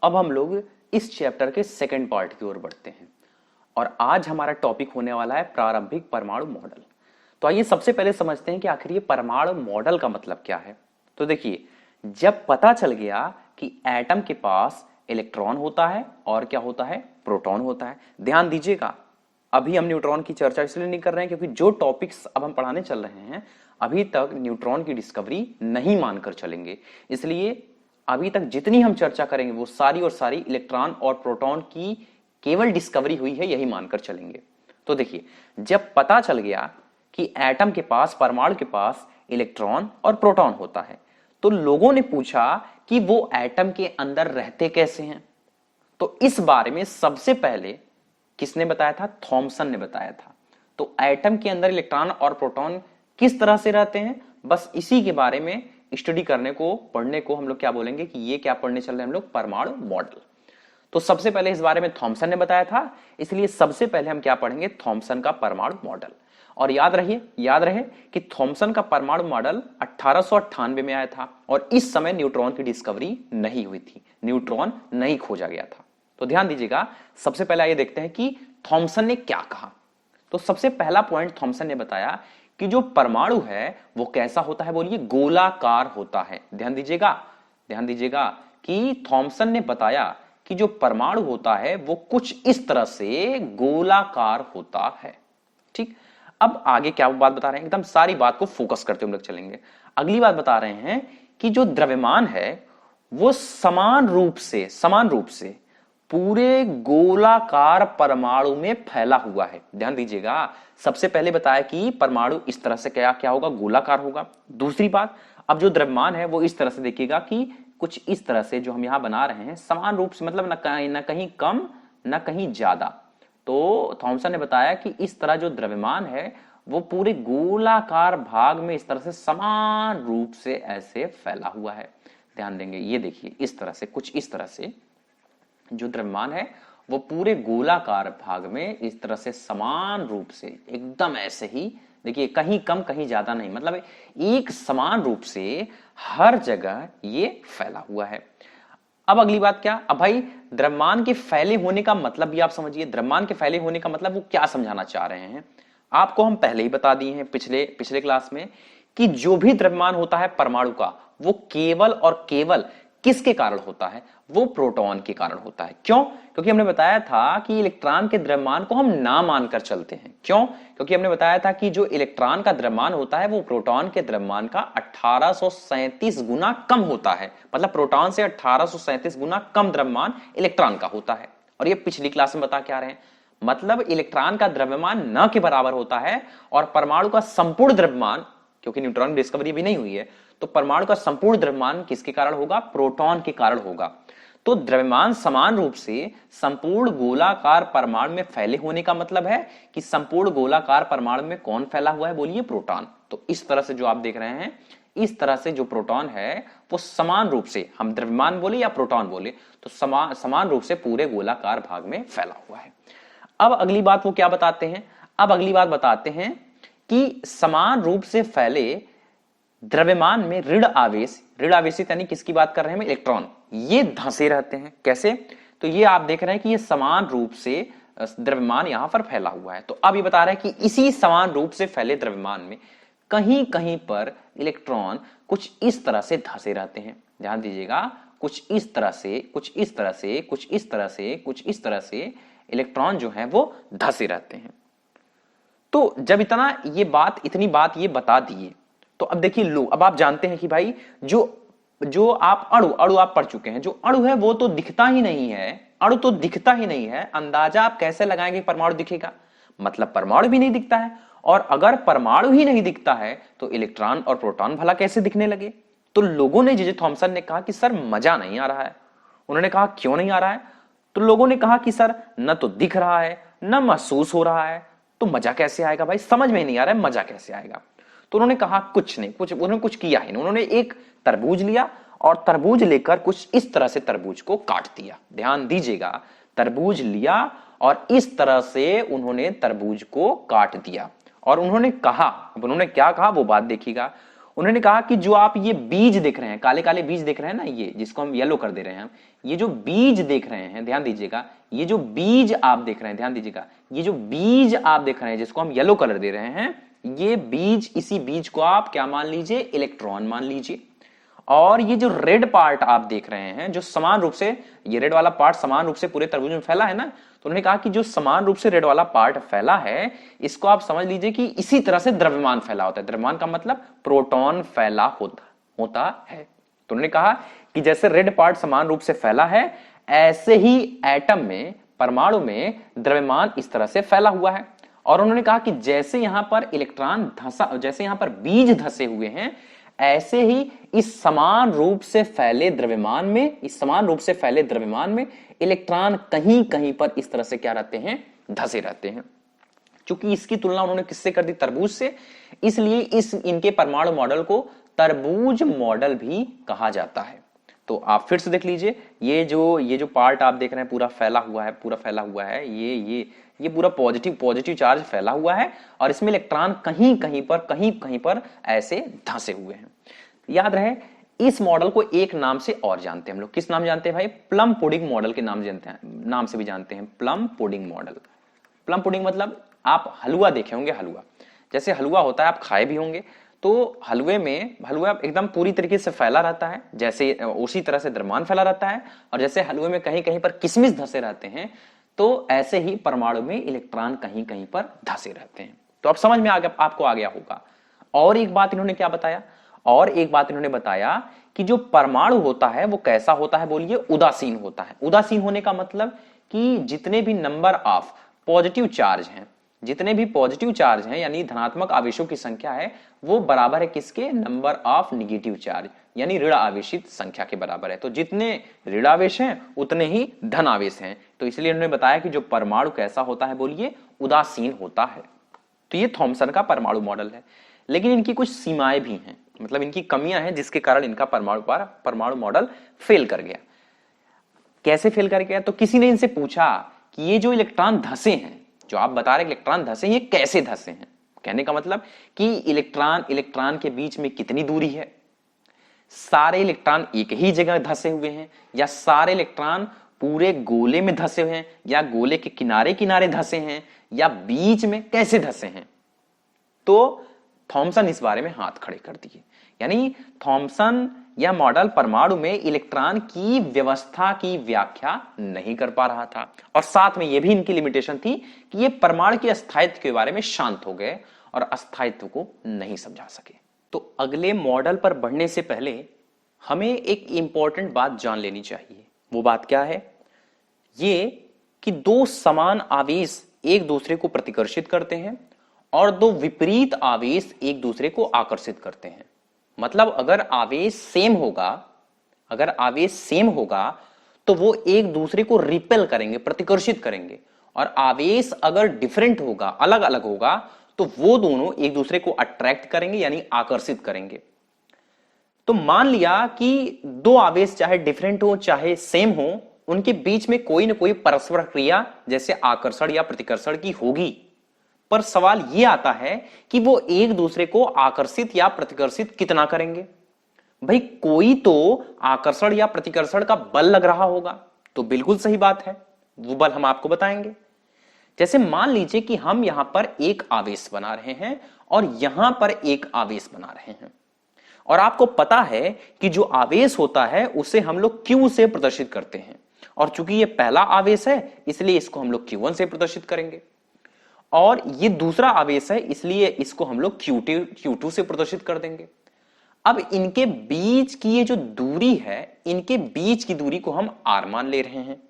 अब हम लोग इस चैप्टर के सेकंड पार्ट की ओर बढ़ते हैं और आज हमारा टॉपिक होने वाला है प्रारंभिक परमाणु मॉडल। तो आइए सबसे पहले समझते हैं कि आखिर ये परमाणु मॉडल का मतलब क्या है। तो देखिए, जब पता चल गया कि एटम के पास इलेक्ट्रॉन होता है और क्या होता है, प्रोटॉन होता है। ध्यान दीजिएगा, अभी हम न्यूट्रॉन की चर्चा इसलिए नहीं कर रहे हैं क्योंकि जो टॉपिक्स अब हम पढ़ाने चल रहे हैं अभी तक न्यूट्रॉन की डिस्कवरी नहीं मानकर चलेंगे। इसलिए अभी तक जितनी हम चर्चा करेंगे वो सारी और सारी इलेक्ट्रॉन और प्रोटॉन की केवल डिस्कवरी हुई है, यही मानकर चलेंगे। तो देखिए, जब पता चल गया कि एटम के पास, परमाणु के पास इलेक्ट्रॉन और प्रोटॉन होता है, तो लोगों ने पूछा कि वो एटम के अंदर रहते कैसे हैं। तो इस बारे में सबसे पहले किसने बताया था? थॉमसन ने बताया था। तो एटम के अंदर इलेक्ट्रॉन और प्रोटॉन किस तरह से रहते हैं, बस इसी के बारे में स्टडी करने को, पढ़ने को हम लोग क्या बोलेंगे कि ये क्या पढ़ने चल रहे हैं हम लोग, परमाणु मॉडल। तो सबसे पहले इस बारे में थॉमसन ने बताया था, इसलिए सबसे पहले हम क्या पढ़ेंगे, थॉमसन का परमाणु मॉडल। और याद रहे कि थॉमसन का परमाणु मॉडल 1898 में आया था और इस समय न्यूट्रॉन की डिस्कवरी नहीं हुई थी, न्यूट्रॉन नहीं खोजा गया था। तो ध्यान दीजिएगा, सबसे पहले आइए देखते हैं कि थॉमसन ने क्या कहा। तो सबसे पहला पॉइंट थॉमसन ने बताया कि जो परमाणु है वो कैसा होता है, बोलिए, गोलाकार होता है। ध्यान दीजिएगा कि थॉमसन ने बताया कि जो परमाणु होता है वो कुछ इस तरह से गोलाकार होता है। ठीक, अब आगे क्या बात बता रहे हैं, एकदम सारी बात को फोकस करते हम लोग चलेंगे। अगली बात बता रहे हैं कि जो द्रव्यमान है वो समान रूप से पूरे गोलाकार परमाणु में फैला हुआ है। ध्यान दीजिएगा, सबसे पहले बताया कि परमाणु इस तरह से क्या क्या होगा, गोलाकार होगा। दूसरी बात, अब जो द्रव्यमान है वो इस तरह से देखिएगा कि कुछ इस तरह से जो हम यहां बना रहे हैं, समान रूप से, मतलब न कहीं कम न कहीं ज्यादा। तो थॉमसन ने बताया कि इस तरह जो द्रव्यमान है वो पूरे गोलाकार भाग में इस तरह से समान रूप से ऐसे फैला हुआ है। ध्यान देंगे, ये देखिए, इस तरह से, कुछ इस तरह से जो द्रव्यमान है वो पूरे गोलाकार भाग में इस तरह से समान रूप से एकदम ऐसे ही, देखिए, कहीं कम कहीं ज्यादा नहीं, मतलब एक समान रूप से हर जगह ये फैला हुआ है। अब अगली बात क्या, अब भाई द्रव्यमान के फैले होने का मतलब भी आप समझिए। द्रव्यमान के फैले होने का मतलब वो क्या समझाना चाह रहे हैं, आपको हम पहले ही बता दिए हैं पिछले क्लास में कि जो भी द्रव्यमान होता है परमाणु का, वो केवल और केवल किसके कारण होता है, वो प्रोटॉन के कारण होता है। क्यों? क्योंकि हमने बताया था कि इलेक्ट्रॉन के द्रव्यमान को हम ना मानकर चलते हैं। क्यों? क्योंकि हमने बताया था कि जो इलेक्ट्रॉन का द्रव्यमान होता है वो प्रोटॉन के द्रव्यमान का 1837 गुना कम होता है। मतलब प्रोटॉन से 1837 गुना कम द्रव्यमान इलेक्ट्रॉन का होता है। और ये पिछली क्लास में बता के आ रहे हैं, मतलब इलेक्ट्रॉन का द्रव्यमान न के बराबर होता है और परमाणु का संपूर्ण द्रव्यमान, क्योंकि न्यूट्रॉन की डिस्कवरी भी नहीं हुई है, तो परमाणु का संपूर्ण द्रव्यमान किसके कारण होगा, प्रोटॉन के कारण होगा। तो द्रव्यमान समान रूप से संपूर्ण गोलाकार परमाणु में फैले होने का मतलब है कि संपूर्ण गोलाकार परमाणु में कौन फैला हुआ है, बोलिए, प्रोटॉन। तो इस तरह से जो आप देख रहे हैं, इस तरह से जो प्रोटॉन है वो समान रूप से, हम द्रव्यमान बोले या प्रोटॉन बोले, तो समान रूप से पूरे गोलाकार भाग में फैला हुआ है। अब अगली बात वो क्या बताते हैं, अब अगली बात बताते हैं कि समान रूप से फैले द्रव्यमान में ऋण आवेश यानी किसकी बात कर रहे हैं, इलेक्ट्रॉन, ये धंसे रहते हैं। कैसे? तो ये आप देख रहे हैं कि ये समान रूप से द्रव्यमान यहां पर फैला हुआ है। तो अब ये बता रहे हैं कि इसी समान रूप से फैले द्रव्यमान में कहीं कहीं पर इलेक्ट्रॉन कुछ इस तरह से धंसे रहते हैं। ध्यान दीजिएगा, कुछ इस तरह से, कुछ इस तरह से, कुछ इस तरह से, कुछ इस तरह से इलेक्ट्रॉन जो है वो धंसे रहते हैं। तो जब इतनी बात ये बता दिए, तो अब देखिए लो, अब आप जानते हैं कि भाई जो आप अणु आप पढ़ चुके हैं, जो अणु है वो तो दिखता ही नहीं है, अणु तो दिखता ही नहीं है। अंदाजा आप कैसे लगाएंगे परमाणु दिखेगा, मतलब परमाणु भी नहीं दिखता है। और अगर परमाणु ही नहीं दिखता है तो इलेक्ट्रॉन और प्रोटॉन भला कैसे दिखने लगे? तो लोगों ने, जे थॉमसन ने कहा कि सर मजा नहीं आ रहा है। उन्होंने कहा क्यों नहीं आ रहा है? तो लोगों ने कहा कि सर न तो दिख रहा है न महसूस हो रहा है, तो मजा कैसे आएगा भाई, समझ में नहीं आ रहा है, मजा कैसे आएगा? तो उन्होंने कहा कुछ नहीं, उन्होंने कुछ किया ही नहीं। उन्होंने एक तरबूज लिया और तरबूज लेकर कुछ इस तरह से तरबूज को काट दिया। ध्यान दीजिएगा, तरबूज लिया और इस तरह से उन्होंने तरबूज को काट दिया और उन्होंने कहा, अब उन्होंने क्या कहा वो बात देखिएगा। उन्होंने कहा कि जो आप ये बीज देख रहे हैं, काले काले बीज देख रहे हैं ना, ये जिसको हम येलो कर दे रहे हैं, ये जो बीज देख रहे हैं, ध्यान दीजिएगा, ये जो बीज आप देख रहे हैं, ध्यान दीजिएगा, ये जो बीज आप देख रहे हैं जिसको हम येलो कलर दे रहे हैं, ये बीज, इसी बीज को आप क्या मान लीजिए, इलेक्ट्रॉन मान लीजिए। और ये जो रेड पार्ट आप देख रहे हैं, जो समान रूप से, ये रेड वाला पार्ट समान रूप से पूरे तरबूज में फैला है ना, तो उन्होंने कहा कि जो समान रूप से रेड वाला पार्ट फैला है, इसको आप समझ लीजिए कि इसी तरह से द्रव्यमान फैला होता है। द्रव्यमान का मतलब प्रोटॉन फैला होता है। तो उन्होंने कहा कि जैसे रेड पार्ट समान रूप से फैला है, ऐसे ही एटम में, परमाणु में द्रव्यमान इस तरह से फैला हुआ है। और उन्होंने कहा कि जैसे यहां पर इलेक्ट्रॉन धंसा, जैसे यहां पर बीज धंसे हुए हैं, ऐसे ही इस समान रूप से फैले द्रव्यमान में, इस समान रूप से फैले द्रव्यमान में इलेक्ट्रॉन कहीं कहीं पर इस तरह से क्या रहते हैं, धंसे रहते हैं। चूंकि इसकी तुलना उन्होंने किससे कर दी, तरबूज से, इसलिए इस इनके परमाणु मॉडल को तरबूज मॉडल भी कहा जाता है। तो आप फिर से देख लीजिए, ये जो पार्ट आप देख रहे हैं पूरा फैला हुआ है, पूरा फैला हुआ है, ये पूरा पॉजिटिव चार्ज फैला हुआ है, और इसमें इलेक्ट्रॉन कहीं कहीं पर ऐसे धंसे हुए हैं। याद रहे, इस मॉडल को एक नाम से और जानते हैं हम लोग। किस नाम जानते हैं भाई, प्लम पुडिंग मॉडल के नाम से भी जानते हैं, plum pudding model. Plum pudding मतलब आप हलवा देखे होंगे, हलवा जैसे हलवा होता है, आप खाए भी होंगे। तो हलवा एकदम पूरी तरीके से फैला रहता है, जैसे उसी तरह से द्रव्यमान फैला रहता है, और जैसे हलवे में कहीं कहीं पर किशमिश धंसे रहते हैं, तो ऐसे ही परमाणु में इलेक्ट्रॉन कहीं कहीं पर धंसे रहते हैं। तो अब समझ में आपको आ गया होगा। और एक बात इन्होंने क्या बताया, और एक बात इन्होंने बताया कि जो परमाणु होता है वो कैसा होता है, बोलिए, उदासीन होता है। उदासीन होने का मतलब कि जितने भी नंबर ऑफ पॉजिटिव चार्ज हैं, जितने भी पॉजिटिव चार्ज हैं, यानी धनात्मक आवेशों की संख्या है, वो बराबर है किसके, नंबर ऑफ निगेटिव चार्ज, यानी ऋण आवेशित संख्या के बराबर है। तो जितने ऋण आवेश हैं उतने ही धन आवेश हैं। तो इसलिए उन्होंने बताया कि जो परमाणु कैसा होता है, बोलिए, उदासीन होता है। तो ये थॉमसन का परमाणु मॉडल है। लेकिन इनकी कुछ सीमाएं भी हैं, मतलब इनकी कमियां हैं, जिसके कारण इनका परमाणु मॉडल फेल कर गया। कैसे फेल कर गया, तो किसी ने इनसे पूछा कि ये जो इलेक्ट्रॉन धंसे हैं, जो आप बता रहे इलेक्ट्रॉन धंसे, ये कैसे धंसे हैं। कहने का मतलब कि इलेक्ट्रॉन के बीच में कितनी दूरी है, सारे इलेक्ट्रॉन एक ही जगह धंसे हुए हैं, या सारे इलेक्ट्रॉन पूरे गोले में धंसे हुए हैं, या गोले के किनारे किनारे धंसे हैं, या बीच में, कैसे धंसे हैं। तो थॉमसन इस बारे में हाथ खड़े कर दिए। यानी थॉमसन यह मॉडल परमाणु में इलेक्ट्रॉन की व्यवस्था की व्याख्या नहीं कर पा रहा था, और साथ में यह भी इनकी लिमिटेशन थी कि ये परमाणु के अस्थायित्व के बारे में शांत हो गए और अस्थायित्व को नहीं समझा सके। तो अगले मॉडल पर बढ़ने से पहले हमें एक इंपॉर्टेंट बात जान लेनी चाहिए। वो बात क्या है, ये कि दो समान आवेश एक दूसरे को प्रतिकर्षित करते हैं और दो विपरीत आवेश एक दूसरे को आकर्षित करते हैं। मतलब अगर आवेश सेम होगा तो वो एक दूसरे को रिपेल करेंगे, प्रतिकर्षित करेंगे, और आवेश अगर डिफरेंट होगा, अलग अलग होगा, तो वो दोनों एक दूसरे को अट्रैक्ट करेंगे, यानी आकर्षित करेंगे। तो मान लिया कि दो आवेश चाहे डिफरेंट हो चाहे सेम हो, उनके बीच में कोई ना कोई परस्पर क्रिया जैसे आकर्षण या प्रतिकर्षण की होगी, पर सवाल यह आता है कि वो एक दूसरे को आकर्षित या प्रतिकर्षित कितना करेंगे। भाई कोई तो आकर्षण या प्रतिकर्षण का बल लग रहा होगा, तो बिल्कुल सही बात है, वो बल हम आपको बताएंगे। जैसे मान लीजिए कि हम यहां पर एक आवेश बना रहे हैं और यहां पर एक आवेश बना रहे हैं, और आपको पता है कि जो आवेश होता है उसे हम लोग Q से प्रदर्शित करते हैं, और चूंकि ये पहला आवेश है इसलिए इसको हम लोग Q1 से प्रदर्शित करेंगे, और ये दूसरा आवेश है इसलिए इसको हम लोग Q2 से प्रदर्शित कर देंगे। अब इनके बीच की ये जो दूरी है, इनके बीच की दूरी को हम R मान ले रहे हैं।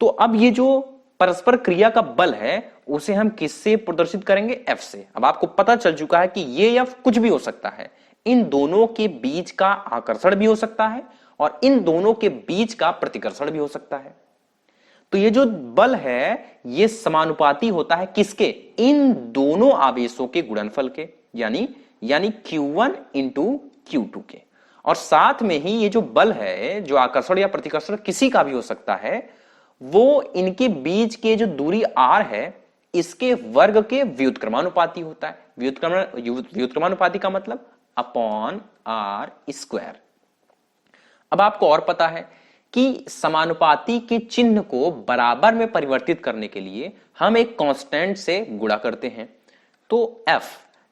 तो अब ये जो परस्पर क्रिया का बल है उसे हम किससे प्रदर्शित करेंगे, F से। अब आपको पता चल चुका है कि ये F कुछ भी हो सकता है, इन दोनों के बीच का आकर्षण भी हो सकता है और इन दोनों के बीच का प्रतिकर्षण भी हो सकता है। तो ये जो बल है ये समानुपाती होता है किसके, इन दोनों आवेशों के गुणनफल के, यानी Q1 इंटू Q2 के। और साथ में ही ये जो बल है, जो आकर्षण या प्रतिकर्षण किसी का भी हो सकता है, वो इनके बीच के जो दूरी R है इसके वर्ग के व्युत्क्रमानुपाती होता है। व्युत्क्रमानुपाती का मतलब अपॉन आर स्क्वायर। अब आपको और पता है कि समानुपाती के चिन्ह को बराबर में परिवर्तित करने के लिए हम एक कांस्टेंट से गुणा करते हैं। तो f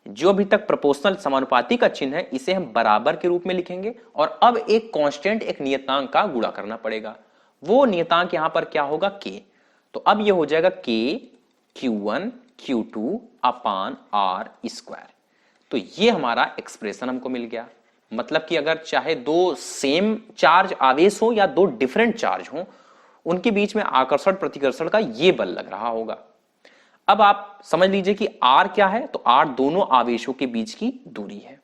जो अभी तक प्रोपोर्शनल समानुपाती का चिन्ह है इसे हम बराबर के रूप में लिखेंगे और अब एक कांस्टेंट एक नियतांक का गुणा करना पड़ेगा। वो नियतांक यहां पर क्या होगा k। तो अब ये हो जाएगा k q1 q2 upon R square. तो ये हमारा एक्सप्रेशन हमको मिल गया। मतलब कि अगर चाहे दो सेम चार्ज आवेश हो या दो डिफरेंट चार्ज हो उनके बीच में आकर्षण प्रतिकर्षण का ये बल लग रहा होगा। अब आप समझ लीजिए कि r क्या है, तो r दोनों आवेशों के बीच की दूरी है।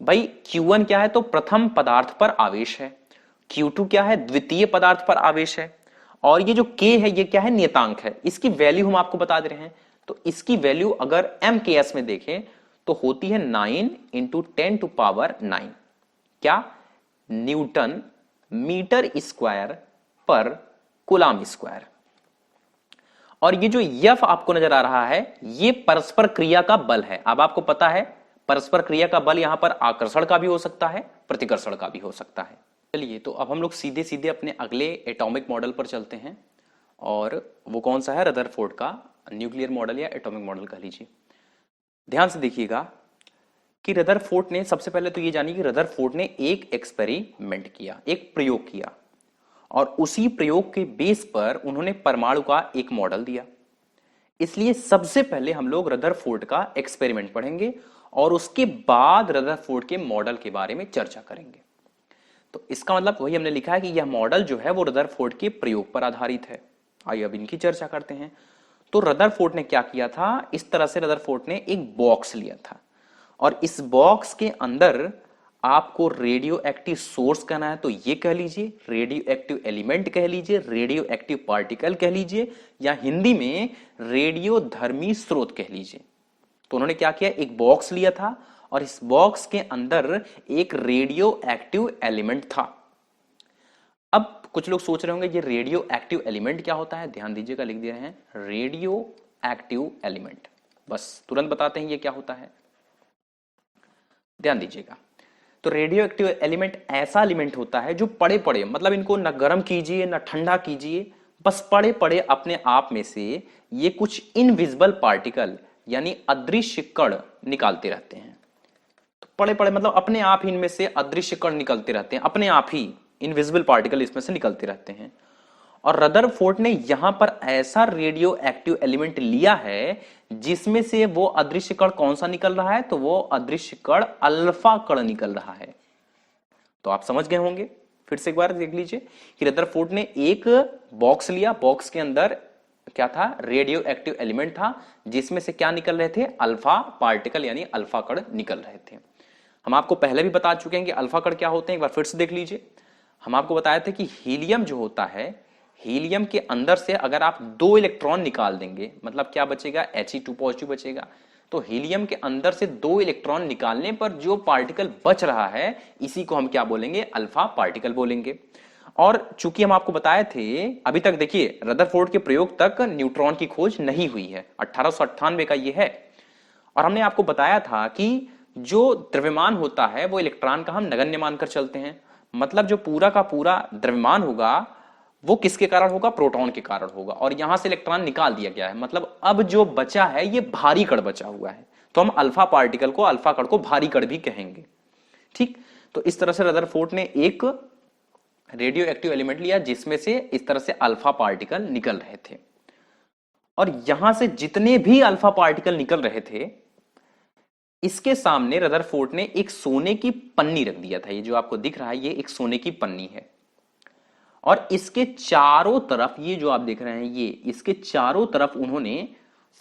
भाई q1 क्या है, तो प्रथम पदार्थ पर आवेश है। q2 क्या है, द्वितीय पदार्थ पर आवेश है। और ये जो k है ये क्या है, नियतांक है। इसकी वैल्यू हम आपको बता दे रहे हैं। तो इसकी वैल्यू अगर MKS में देखें तो होती है 9 इंटू 10 टू पावर 9 क्या, न्यूटन मीटर स्क्वायर पर कूलाम स्क्वायर। और ये जो F आपको नजर आ रहा है ये परस्पर क्रिया का बल है। अब आपको पता है परस्पर क्रिया का बल यहां पर आकर्षण का भी हो सकता है, प्रतिकर्षण का भी हो सकता है। चलिए तो अब हम लोग सीधे सीधे अपने अगले एटॉमिक मॉडल पर चलते हैं और वो कौन सा है, रदरफोर्ड का न्यूक्लियर मॉडल या एटॉमिक मॉडल कह लीजिए। ध्यान से देखिएगा कि रदरफोर्ड ने, सबसे पहले तो ये जानिए कि रदरफोर्ड ने एक एक्सपेरिमेंट किया, एक प्रयोग किया और उसी प्रयोग के बेस पर उन्होंने परमाणु का एक मॉडल दिया। इसलिए सबसे पहले हम लोग रदरफोर्ड का एक्सपेरिमेंट पढ़ेंगे और उसके बाद रदरफोर्ड के मॉडल के बारे में चर्चा करेंगे। तो इसका मतलब वही हमने लिखा है कि यह मॉडल जो है वो रदरफोर्ड के प्रयोग पर आधारित है। आइए अब इनकी चर्चा करते हैं। तो रदरफोर्ड ने क्या किया था, इस तरह से रदरफोर्ड ने एक बॉक्स लिया था और इस बॉक्स के अंदर आपको रेडियो एक्टिव सोर्स कहना है तो ये कह लीजिए, रेडियो एक्टिव एलिमेंट कह लीजिए, रेडियो एक्टिव पार्टिकल कह लीजिए या हिंदी में रेडियो धर्मी स्रोत कह लीजिए। तो उन्होंने क्या किया, एक बॉक्स लिया था और इस बॉक्स के अंदर एक रेडियो एक्टिव एलिमेंट था। अब कुछ लोग सोच रहे होंगे ये रेडियो एक्टिव एलिमेंट क्या होता है। ध्यान दीजिएगा, लिख दे रहे हैं रेडियो एक्टिव एलिमेंट। बस तुरंत बताते हैं ये क्या होता है, ध्यान दीजिएगा। तो रेडियो एक्टिव एलिमेंट ऐसा एलिमेंट होता है जो पड़े पड़े, मतलब इनको न गर्म कीजिए न ठंडा कीजिए, बस पड़े पड़े अपने आप में से ये कुछ इनविजिबल पार्टिकल यानी अदृश्य कण निकालते रहते हैं। तो पड़े पड़े मतलब अपने आप ही इनमें से अदृश्य कण निकलते रहते हैं, अपने आप ही इनविजिबल पार्टिकल इसमें से निकलते रहते हैं। और रदरफोर्ड ने यहां पर ऐसा रेडियो एक्टिव एलिमेंट लिया है जिसमें से वो अदृश्य कण कौन सा निकल रहा है, तो वो अदृश्य कण अल्फा कण निकल रहा है। तो आप समझ गए होंगे, फिर से एक बार देख लीजिए कि रदरफोर्ड ने एक बॉक्स लिया, बॉक्स के अंदर क्या था, रेडियो एक्टिव एलिमेंट था जिसमें से क्या निकल रहे थे, अल्फा पार्टिकल यानी अल्फा कण निकल रहे थे। हम आपको पहले भी बता चुके हैं कि अल्फा कण क्या होते हैं, एक बार फिर से देख लीजिए। हम आपको बताया था कि हीलियम जो होता है, हीलियम के अंदर से अगर आप 2 इलेक्ट्रॉन निकाल देंगे मतलब क्या बचेगा, He2 पॉजिटिव बचेगा। तो हीलियम के अंदर से 2 इलेक्ट्रॉन निकालने पर जो पार्टिकल बच रहा है इसी को हम क्या बोलेंगे, अल्फा पार्टिकल बोलेंगे। और चूंकि हम आपको बताए थे, अभी तक देखिए रदरफोर्ड के प्रयोग तक न्यूट्रॉन की खोज नहीं हुई है, 1898 का ये है। और हमने आपको बताया था कि जो द्रव्यमान होता है वो इलेक्ट्रॉन का हम नगण्य मानकर चलते हैं। मतलब जो पूरा का पूरा द्रव्यमान होगा वो किसके कारण होगा, प्रोटॉन के कारण होगा। और यहां से इलेक्ट्रॉन निकाल दिया गया है, मतलब अब जो बचा है ये भारी कण बचा हुआ है। तो हम अल्फा पार्टिकल को, अल्फा कण को भारी कण भी कहेंगे। ठीक, तो इस तरह से रदरफोर्ड ने एक रेडियो एक्टिव एलिमेंट लिया जिसमें से इस तरह से अल्फा पार्टिकल निकल रहे थे। और यहां से जितने भी अल्फा पार्टिकल निकल रहे थे इसके सामने रदरफोर्ड ने एक सोने की पन्नी रख दिया था। ये जो आपको दिख रहा है ये एक सोने की पन्नी है और इसके चारों तरफ, ये जो आप देख रहे हैं ये, इसके चारों तरफ उन्होंने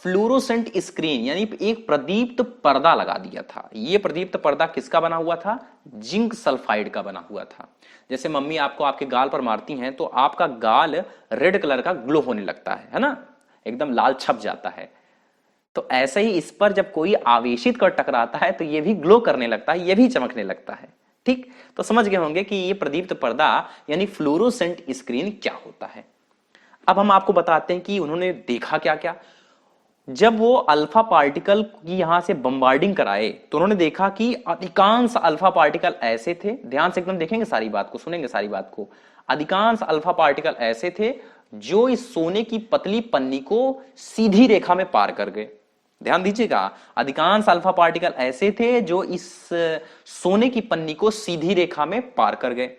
फ्लोरोसेंट स्क्रीन यानी एक प्रदीप्त पर्दा लगा दिया था। ये प्रदीप्त पर्दा किसका बना हुआ था, जिंक सल्फाइड का बना हुआ था। जैसे मम्मी आपको आपके गाल पर मारती हैं तो आपका गाल रेड कलर का ग्लो होने लगता है ना, एकदम लाल छप जाता है। तो ऐसे ही इस पर जब कोई आवेशित कर टकराता है तो ये भी ग्लो करने लगता है, ये भी चमकने लगता है। ठीक, तो समझ गए होंगे कि ये प्रदीप्त पर्दा यानी फ्लोरोसेंट स्क्रीन क्या होता है। अब हम आपको बताते हैं कि उन्होंने देखा क्या क्या। जब वो अल्फा पार्टिकल की यहां से बम्बार्डिंग कराए तो उन्होंने देखा कि अधिकांश अल्फा पार्टिकल ऐसे थे, ध्यान से एकदम देखेंगे सारी बात को, सुनेंगे सारी बात को। अधिकांश अल्फा पार्टिकल ऐसे थे जो इस सोने की पतली पन्नी को सीधी रेखा में पार कर गए। ध्यान दीजिएगा, अधिकांश अल्फा पार्टिकल ऐसे थे जो इस सोने की पन्नी को सीधी रेखा में पार कर गए,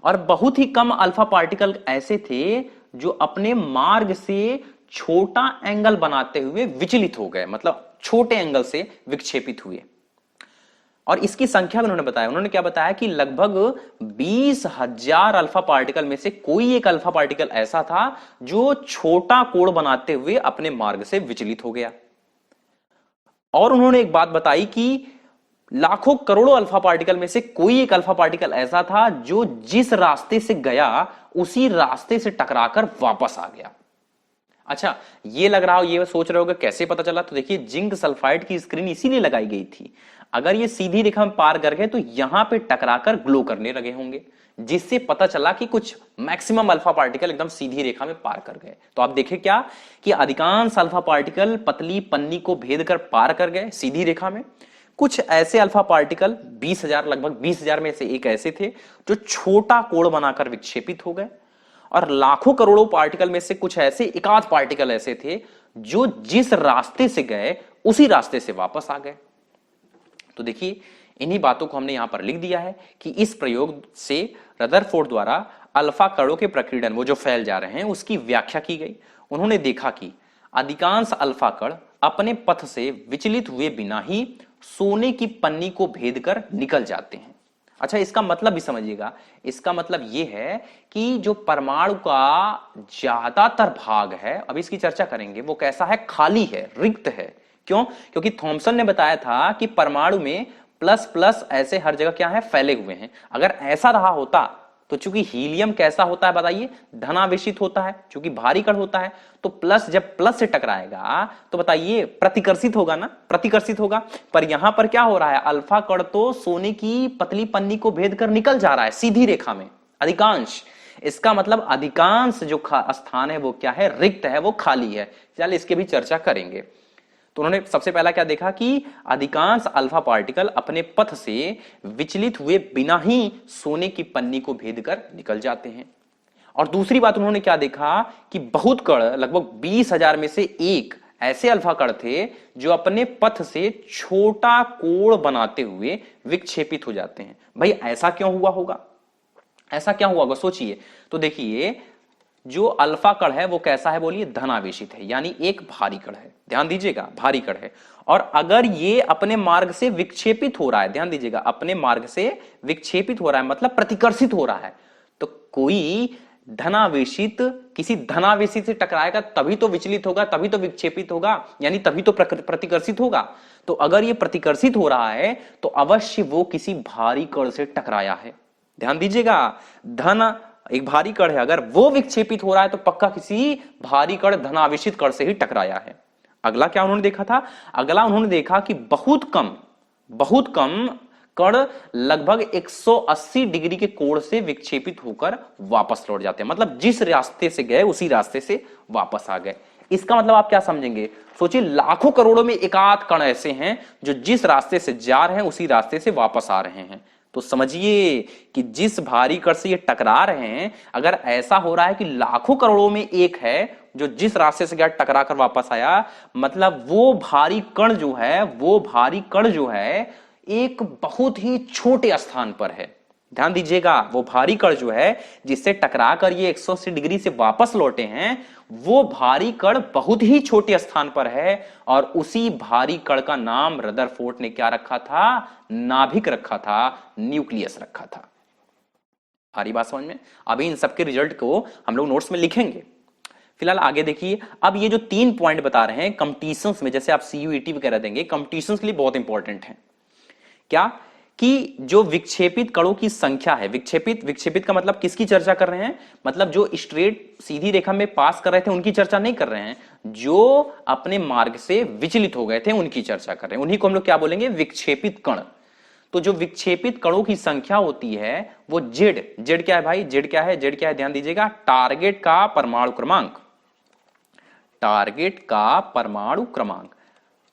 और बहुत ही कम अल्फा पार्टिकल ऐसे थे जो अपने मार्ग से छोटा एंगल बनाते हुए विचलित हो गए, मतलब छोटे एंगल से विक्षेपित हुए। और इसकी संख्या भी उन्होंने बताया, उन्होंने क्या बताया कि लगभग 20,000 अल्फा पार्टिकल में से कोई एक अल्फा पार्टिकल ऐसा था जो छोटा कोण बनाते हुए अपने मार्ग से विचलित हो गया। और उन्होंने एक बात बताई कि लाखों करोड़ों अल्फा पार्टिकल में से कोई एक अल्फा पार्टिकल ऐसा था जो जिस रास्ते से गया उसी रास्ते से टकराकर वापस आ गया। अच्छा, ये लग रहा हो, ये सोच रहे होगे कैसे पता चला, तो देखिए जिंक सल्फाइड की स्क्रीन इसीलिए लगाई गई थी, अगर ये सीधी रेखा में पार कर गए तो यहां पे टकराकर ग्लो करने लगे होंगे, जिससे पता चला कि कुछ मैक्सिमम अल्फा पार्टिकल एकदम सीधी रेखा में पार कर गए। तो आप देखें क्या कि अधिकांश अल्फा पार्टिकल पतली पन्नी को भेद कर पार कर गए सीधी रेखा में। कुछ ऐसे अल्फा पार्टिकल 20,000, लगभग 20,000 में से एक ऐसे थे जो छोटा कोण बनाकर विक्षेपित हो गए, और लाखों करोड़ों पार्टिकल में से कुछ ऐसे एकाध पार्टिकल ऐसे थे जो जिस रास्ते से गए उसी रास्ते से वापस आ गए। तो देखिए इन्हीं बातों को हमने यहां पर लिख दिया है कि इस प्रयोग से रदरफोर्ड द्वारा अल्फा कणों के प्रकीर्णन, वो जो फैल जा रहे हैं, उसकी व्याख्या की गई। उन्होंने देखा कि अधिकांश अल्फा कण अपने पथ से विचलित हुए बिना ही सोने की पन्नी को भेद कर निकल जाते हैं। अच्छा, इसका मतलब भी समझिएगा, इसका मतलब यह है कि जो परमाणु का ज्यादातर भाग है, अब इसकी चर्चा करेंगे, वो कैसा है, खाली है, रिक्त है। क्यों? क्योंकि थॉमसन ने बताया था कि परमाणु में प्लस प्लस ऐसे हर जगह क्या है, फैले हुए हैं। अगर ऐसा रहा होता तो चूंकि हीलियम कैसा होता है बताइए, धनावेशित होता है, चूंकि भारी कण होता है, तो प्लस जब प्लस से टकराएगा तो बताइए प्रतिकर्षित होगा ना, प्रतिकर्षित होगा। पर यहां पर क्या हो रहा है, अल्फा कण तो सोने की पतली पन्नी को भेद कर निकल जा रहा है सीधी रेखा में, अधिकांश। इसका मतलब अधिकांश जो स्थान है वो क्या है, रिक्त है, वो खाली है। चल इसके भी चर्चा करेंगे। तो उन्होंने सबसे पहला क्या देखा कि अधिकांश अल्फा पार्टिकल अपने पथ से विचलित हुए बिना ही सोने की पन्नी को भेद कर निकल जाते हैं। और दूसरी बात उन्होंने क्या देखा कि बहुत कण, लगभग 20,000 में से एक ऐसे अल्फा कण थे जो अपने पथ से छोटा कोण बनाते हुए विक्षेपित हो जाते हैं। भाई ऐसा क्यों हुआ होगा, ऐसा क्या हुआ होगा, सोचिए। तो देखिए जो अल्फा कण है वो कैसा है, बोलिए, धनावेशित है, यानी एक भारी कण है। ध्यान दीजिएगा, भारी कण है। और अगर ये अपने मार्ग से विक्षेपित हो रहा है, ध्यान दीजिएगा, अपने मार्ग से विक्षेपित हो रहा है मतलब प्रतिकर्षित हो रहा है, तो कोई धनावेशित किसी धनावेशित से टकराएगा तभी तो विचलित होगा, तभी तो विक्षेपित होगा, यानी तभी तो प्रतिकर्षित होगा। तो अगर ये प्रतिकर्षित हो रहा है तो अवश्य वो किसी भारी कण से टकराया है। ध्यान दीजिएगा, धन एक भारी कण है, अगर वो विक्षेपित हो रहा है तो पक्का किसी भारी कण, धनावेशित कण से ही टकराया है। अगला क्या उन्होंने देखा था, अगला उन्होंने देखा कि बहुत कम कण लगभग 180 डिग्री के कोण से विक्षेपित होकर वापस लौट जाते हैं, मतलब जिस रास्ते से गए उसी रास्ते से वापस आ गए। इसका मतलब आप क्या समझेंगे, सोचिए लाखों करोड़ों में एकाध कण ऐसे हैं जो जिस रास्ते से जा रहे हैं उसी रास्ते से वापस आ रहे हैं। तो समझिए कि जिस भारी कण से ये टकरा रहे हैं, अगर ऐसा हो रहा है कि लाखों करोड़ों में एक है जो जिस रास्ते से गया टकरा कर वापस आया, मतलब वो भारी कण जो है, वो भारी कण जो है एक बहुत ही छोटे स्थान पर है। ध्यान दीजिएगा, वो भारी कण जो है जिससे टकरा कर ये 180 डिग्री से वापस लौटे हैं, वो भारी कण बहुत ही छोटे स्थान पर है, और उसी भारी कण का नाम रदरफोर्ड ने क्या रखा था, नाभिक रखा था, न्यूक्लियस रखा था। आ रही बात समझ में? अभी इन सबके रिजल्ट को हम लोग नोट्स में लिखेंगे। फिलहाल आगे देखिए, अब ये जो 3 पॉइंट बता रहे हैं कंपटीशंस में, जैसे आप सीयूईटी वगैरह देंगे, कंपटीशंस के लिए बहुत इंपॉर्टेंट है। क्या कि जो विक्षेपित कणों की संख्या है, विक्षेपित का मतलब किसकी चर्चा कर रहे हैं, मतलब जो स्ट्रेट सीधी रेखा में पास कर रहे थे उनकी चर्चा नहीं कर रहे हैं, जो अपने मार्ग से विचलित हो गए थे उनकी चर्चा कर रहे हैं। उन्हीं को हम लोग क्या बोलेंगे, विक्षेपित कण। तो जो विक्षेपित कणों की संख्या होती है वो जेड क्या है भाई, जेड क्या है, ध्यान दीजिएगा, टारगेट का परमाणु क्रमांक। टारगेट का परमाणु क्रमांक।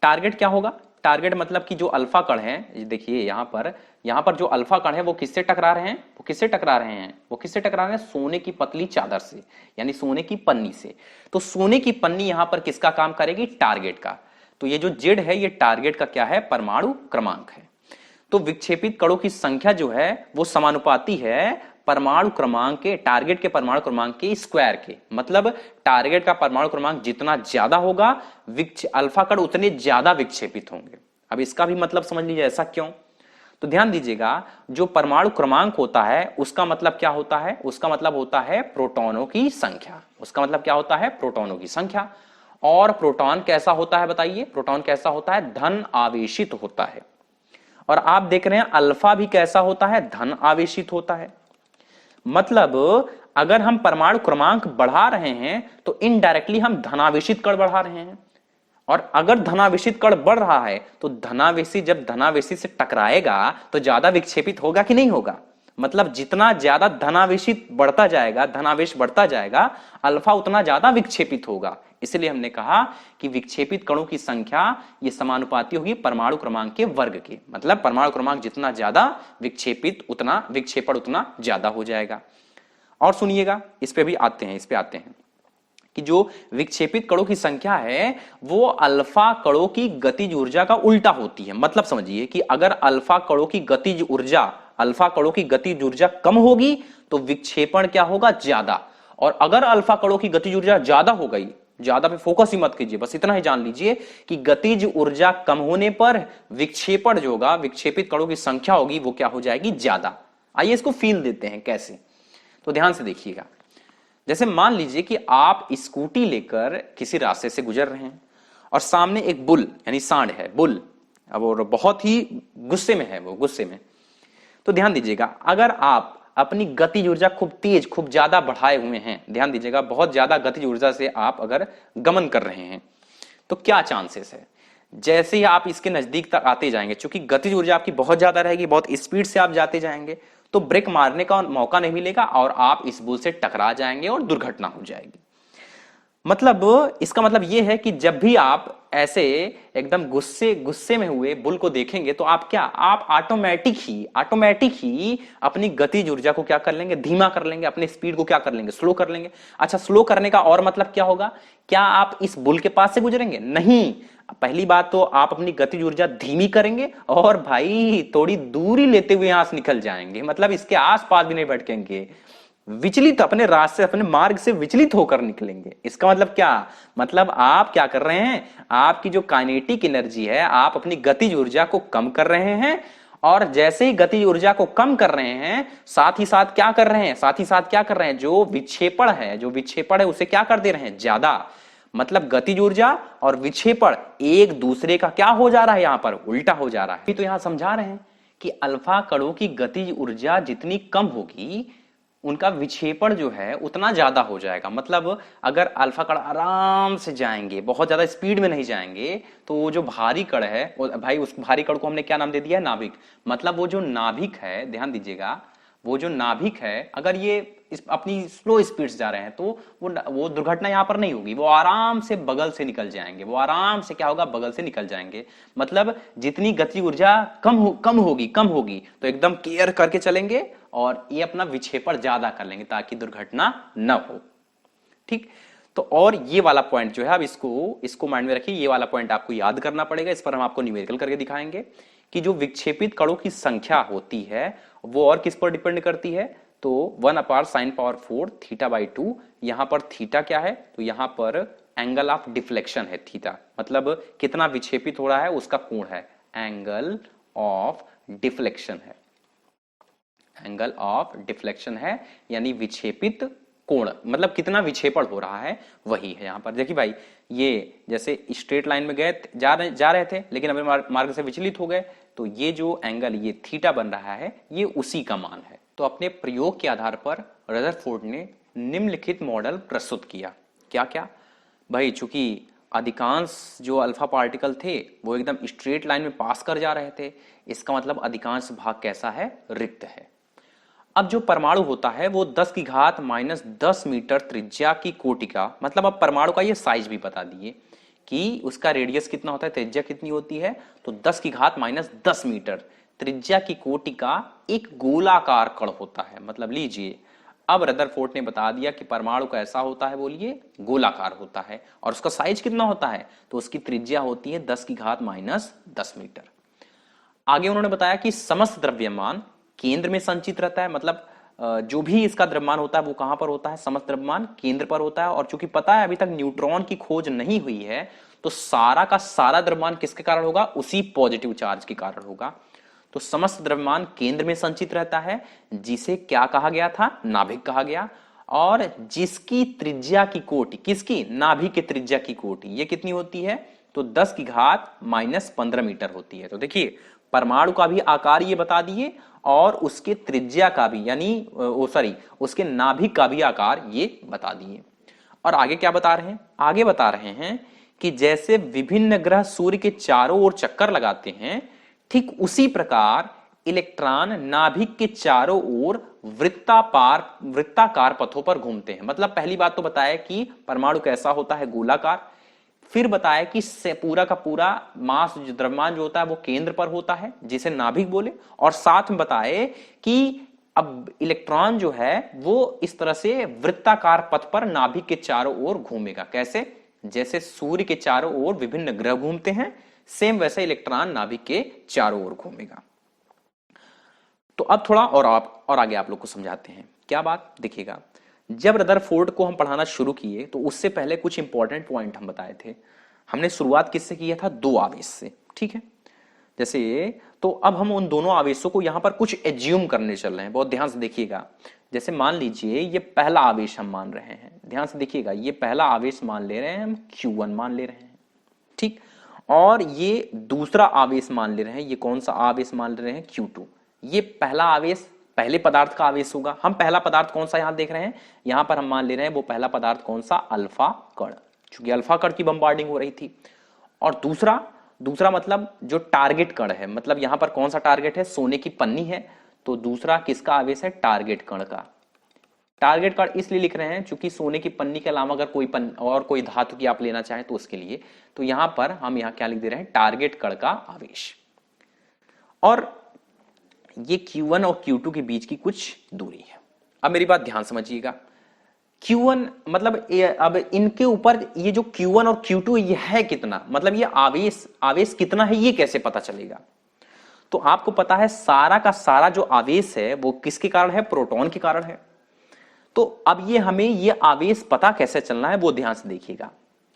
टारगेट क्या होगा? टारगेट मतलब कि जो अल्फा कण है, देखिए यहां पर जो अल्फा कण है वो किससे टकरा रहे हैं? वो किससे टकरा रहे हैं? वो किससे टकरा रहे हैं? सोने की पतली चादर से, यानी सोने की पन्नी से। तो सोने की पन्नी यहां पर किसका काम करेगी? टारगेट का। तो ये जो जेड है ये टारगेट का क्या है? परमाणु क्रमांक है। तो विक्षेपित कणों की संख्या जो है वो समानुपाती है परमाणु क्रमांक के, टारगेट के परमाणु क्रमांक के स्क्वायर के। मतलब टारगेट का परमाणु क्रमांक जितना ज्यादा होगा, अल्फा कण उतने ज्यादा विक्षेपित होंगे। अब इसका भी मतलब समझ लीजिए, ऐसा क्यों? तो ध्यान दीजिएगा, जो परमाणु क्रमांक होता है उसका मतलब क्या होता है? उसका मतलब होता है प्रोटॉनों की संख्या। उसका मतलब क्या होता है? प्रोटॉनों की संख्या। और प्रोटॉन कैसा होता है बताइए? प्रोटॉन कैसा होता है? धन आवेशित होता है। और आप देख रहे हैं अल्फा भी कैसा होता है? धन आवेशित होता है। मतलब अगर हम परमाणु क्रमांक बढ़ा रहे हैं तो इनडायरेक्टली हम धनावेशित कण बढ़ा रहे हैं। और अगर धनावेशित कण बढ़ रहा है तो धनावेशी जब धनावेशी से टकराएगा तो ज्यादा विक्षेपित होगा कि नहीं होगा? मतलब जितना ज्यादा धनावेशित बढ़ता जाएगा, धनावेश बढ़ता जाएगा, अल्फा उतना ज्यादा विक्षेपित होगा। इसलिए हमने कहा कि विक्षेपित कणों की संख्या ये समानुपाती होगी परमाणु क्रमांक के वर्ग के। मतलब परमाणु क्रमांक जितना ज्यादा विक्षेपित उतना विक्षेपण उतना ज्यादा हो जाएगा। और सुनिएगा, इस पे आते हैं कि जो विक्षेपित कणों की संख्या है वो अल्फा कणों की गतिज ऊर्जा का उल्टा होती है। मतलब समझिए कि अगर अल्फा कणों की गतिज ऊर्जा कम होगी तो विक्षेपण क्या होगा? ज्यादा। और अगर अल्फा कणों की गतिज ऊर्जा ज्यादा हो गई, ज्यादा पे फोकस ही मत कीजिए, बस इतना ही जान लीजिए कि गतिज ऊर्जा कम होने पर विक्षेपण जो होगा, विक्षेपित कणों की संख्या होगी वो क्या हो जाएगी? ज्यादा। आइए इसको फील देते हैं कैसे। तो ध्यान से देखिएगा, जैसे मान लीजिए कि आप स्कूटी लेकर किसी रास्ते से गुजर रहे हैं और सामने एक बुल यानी सांड है, बुल। अब वो बहुत ही गुस्से में है, वो गुस्से में। तो ध्यान दीजिएगा, अगर आप अपनी गतिज ऊर्जा खूब तेज, खूब ज्यादा बढ़ाए हुए हैं, ध्यान दीजिएगा, बहुत ज्यादा गतिज ऊर्जा से आप अगर गमन कर रहे हैं तो क्या चांसेस है? जैसे ही आप इसके नजदीक तक आते जाएंगे, चूंकि गतिज ऊर्जा आपकी बहुत ज्यादा रहेगी, बहुत स्पीड से आप जाते जाएंगे, तो ब्रेक मारने का मौका नहीं मिलेगा और आप इस बुल से टकरा जाएंगे और दुर्घटना हो जाएगी। मतलब इसका मतलब यह है कि जब भी आप ऐसे एकदम गुस्से में हुए बुल को देखेंगे तो आप ऑटोमेटिक ही अपनी गतिज ऊर्जा को क्या कर लेंगे? धीमा कर लेंगे। अपने स्पीड को क्या कर लेंगे? स्लो कर लेंगे। अच्छा, स्लो करने का और मतलब क्या होगा? क्या आप इस बुल के पास से गुजरेंगे? नहीं। पहली बात तो आप अपनी गतिज ऊर्जा धीमी करेंगे और भाई थोड़ी दूरी लेते हुए यहां से निकल जाएंगे। मतलब इसके आसपास भी नहीं भटकेंगे, विचलित, अपने रास्ते, अपने मार्ग से विचलित होकर निकलेंगे। इसका मतलब क्या? मतलब आप क्या कर रहे हैं? आपकी जो काइनेटिक एनर्जी है, आप अपनी गतिज ऊर्जा को कम कर रहे हैं। और जैसे ही गतिज ऊर्जा को कम कर रहे हैं, साथ ही साथ क्या कर रहे हैं? जो विक्षेपण है उसे क्या कर दे रहे हैं? ज्यादा। मतलब गतिज ऊर्जा और विक्षेपण एक दूसरे का क्या हो जा रहा है? यहां पर उल्टा हो जा रहा है। तो यहां समझा रहे हैं कि अल्फा कणों की गतिज ऊर्जा जितनी कम होगी उनका विक्षेपण जो है उतना ज्यादा हो जाएगा। मतलब अगर अल्फा कण आराम से जाएंगे, बहुत ज्यादा स्पीड में नहीं जाएंगे, तो वो जो भारी कण है, भाई उस भारी कण को हमने क्या नाम दे दिया? नाभिक। मतलब वो जो नाभिक है, ध्यान दीजिएगा, वो जो नाभिक है अगर ये अपनी स्लो स्पीड से जा रहे हैं तो वो दुर्घटना यहां पर नहीं होगी। वो आराम से बगल से निकल जाएंगे। वो आराम से क्या होगा? बगल से निकल जाएंगे। मतलब जितनी गति ऊर्जा कम होगी तो एकदम केयर करके चलेंगे और ये अपना विक्षेपण ज्यादा कर लेंगे ताकि दुर्घटना न हो। ठीक। तो और ये वाला पॉइंट जो है, अब इसको माइंड में रखिए, ये वाला पॉइंट आपको याद करना पड़ेगा। इस पर हम आपको न्यूमेरिकल करके दिखाएंगे कि जो विक्षेपित कणों की संख्या होती है वो और किस पर डिपेंड करती है? तो 1/sin⁴ θ/2। यहां पर थीटा क्या है? तो यहां पर एंगल ऑफ डिफ्लेक्शन है थीटा। मतलब कितना विक्षेपित हो रहा है उसका कोण है, एंगल ऑफ डिफ्लेक्शन है। एंगल ऑफ डिफ्लेक्शन है यानी विक्षेपित कोण, मतलब कितना विक्षेपण हो रहा है वही है। यहां पर देखिए भाई, ये जैसे स्ट्रेट लाइन में गए जा रहे थे लेकिन अपने मार्ग से विचलित हो गए, तो ये जो एंगल ये थीटा बन रहा है ये उसी का मान है। तो अपने प्रयोग के आधार पर रदरफोर्ड ने निम्नलिखित मॉडल प्रस्तुत किया। क्या क्या भाई? चूंकि अधिकांश जो अल्फा पार्टिकल थे वो एकदम स्ट्रेट लाइन में पास कर जा रहे थे, इसका मतलब अधिकांश भाग कैसा है? रिक्त है। अब जो परमाणु होता है वो 10 की घात माइनस 10 मीटर त्रिज्या की कोटि का, मतलब अब परमाणु का ये साइज भी बता दिए कि उसका रेडियस कितना होता है, त्रिज्या कितनी होती है, तो 10 की घात माइनस 10 मीटर त्रिज्या की कोटि का एक गोलाकार कण होता है। मतलब लीजिए, अब रदरफोर्ड ने बता दिया कि परमाणु कैसा होता है, बोलिए गोलाकार होता है, और उसका साइज कितना होता है, तो उसकी त्रिज्या होती है 10 की घात माइनस 10 मीटर। आगे उन्होंने बताया कि समस्त द्रव्यमान केंद्र में संचित रहता है, मतलब जो भी इसका द्रव्यमान होता है वो कहां पर होता है, समस्त द्रव्यमान केंद्र पर होता है। और चूंकि पता है अभी तक न्यूट्रॉन की खोज नहीं हुई है, तो सारा का सारा द्रव्यमान किसके कारण होगा, उसी पॉजिटिव चार्ज के कारण होगा। तो समस्त द्रव्यमान केंद्र में संचित रहता है, जिसे क्या कहा गया था, नाभिक कहा गया। और जिसकी त्रिज्या की कोटि, किसकी, नाभिक की त्रिज्या की कोटि, ये कितनी होती है, तो 10 की घात माइनस 15 मीटर होती है। तो देखिए, परमाणु का भी आकार ये बता दिए और उसके त्रिज्या का भी, यानी सॉरी उसके नाभिक का भी आकार ये बता दिए। और आगे क्या बता रहे हैं, आगे बता रहे हैं कि जैसे विभिन्न ग्रह सूर्य के चारों ओर चक्कर लगाते हैं, ठीक उसी प्रकार इलेक्ट्रॉन नाभिक के चारों ओर वृत्ताकार पथों पर घूमते हैं। मतलब पहली बात तो बताया कि परमाणु कैसा होता है, गोलाकार। फिर बताया कि पूरा का पूरा मास, द्रव्यमान जो होता है वो केंद्र पर होता है, जिसे नाभिक बोले। और साथ में बताए कि अब इलेक्ट्रॉन जो है वो इस तरह से वृत्ताकार पथ पर नाभिक के चारों ओर घूमेगा। कैसे, जैसे सूर्य के चारों ओर विभिन्न ग्रह घूमते हैं, सेम वैसे इलेक्ट्रॉन नाभिक के चारों ओर घूमेगा। तो अब थोड़ा और आगे आप लोग को समझाते हैं क्या बात, देखिएगा। जब रदरफोर्ड को हम पढ़ाना शुरू किए तो उससे पहले कुछ इंपॉर्टेंट पॉइंट हम बताए थे। हमने शुरुआत किससे किया था, दो आवेश से, ठीक है। जैसे तो अब हम उन दोनों आवेशों को यहां पर कुछ एज्यूम करने चल रहे हैं, बहुत ध्यान से देखिएगा। जैसे मान लीजिए ये पहला आवेश हम मान रहे हैं, ध्यान से देखिएगा, ये पहला आवेश मान ले रहे हैं हम, Q1 मान ले रहे हैं, ठीक। और ये दूसरा आवेश मान ले रहे हैं, ये कौन सा आवेश मान ले रहे हैं, Q2। ये पहला आवेश पहले पदार्थ का आवेश होगा। हम पहला पदार्थ कौन सा यहां देख रहे हैं, यहां पर हम मान ले रहे हैं वो पहला पदार्थ कौन सा, अल्फा कण, क्योंकि अल्फा कण की बम्बार्डिंग हो रही थी। और दूसरा मतलब जो टारगेट कण है, मतलब यहां पर कौन सा टारगेट है, सोने की पन्नी है। तो दूसरा किसका आवेश है, टारगेट कण का। टारगेट कण इसलिए लिख रहे हैं क्योंकि सोने की पन्नी के अलावा अगर कोई धातु की आप लेना चाहें तो उसके लिए, तो यहां पर हम यहां क्या लिख दे रहे हैं, टारगेट कण का आवेश। और ये Q1 और Q2 के बीच की कुछ दूरी है। अब मेरी बात ध्यान समझिएगा, Q1 मतलब अब इनके ऊपर ये जो Q1 और Q2 ये है कितना, मतलब ये आवेश कितना है, ये कैसे पता चलेगा। तो आपको पता है सारा का सारा जो आवेश है वो किसके कारण है, प्रोटॉन के कारण है। तो अब ये हमें ये आवेश पता कैसे चलना है वो ध्यान से देखिएगा।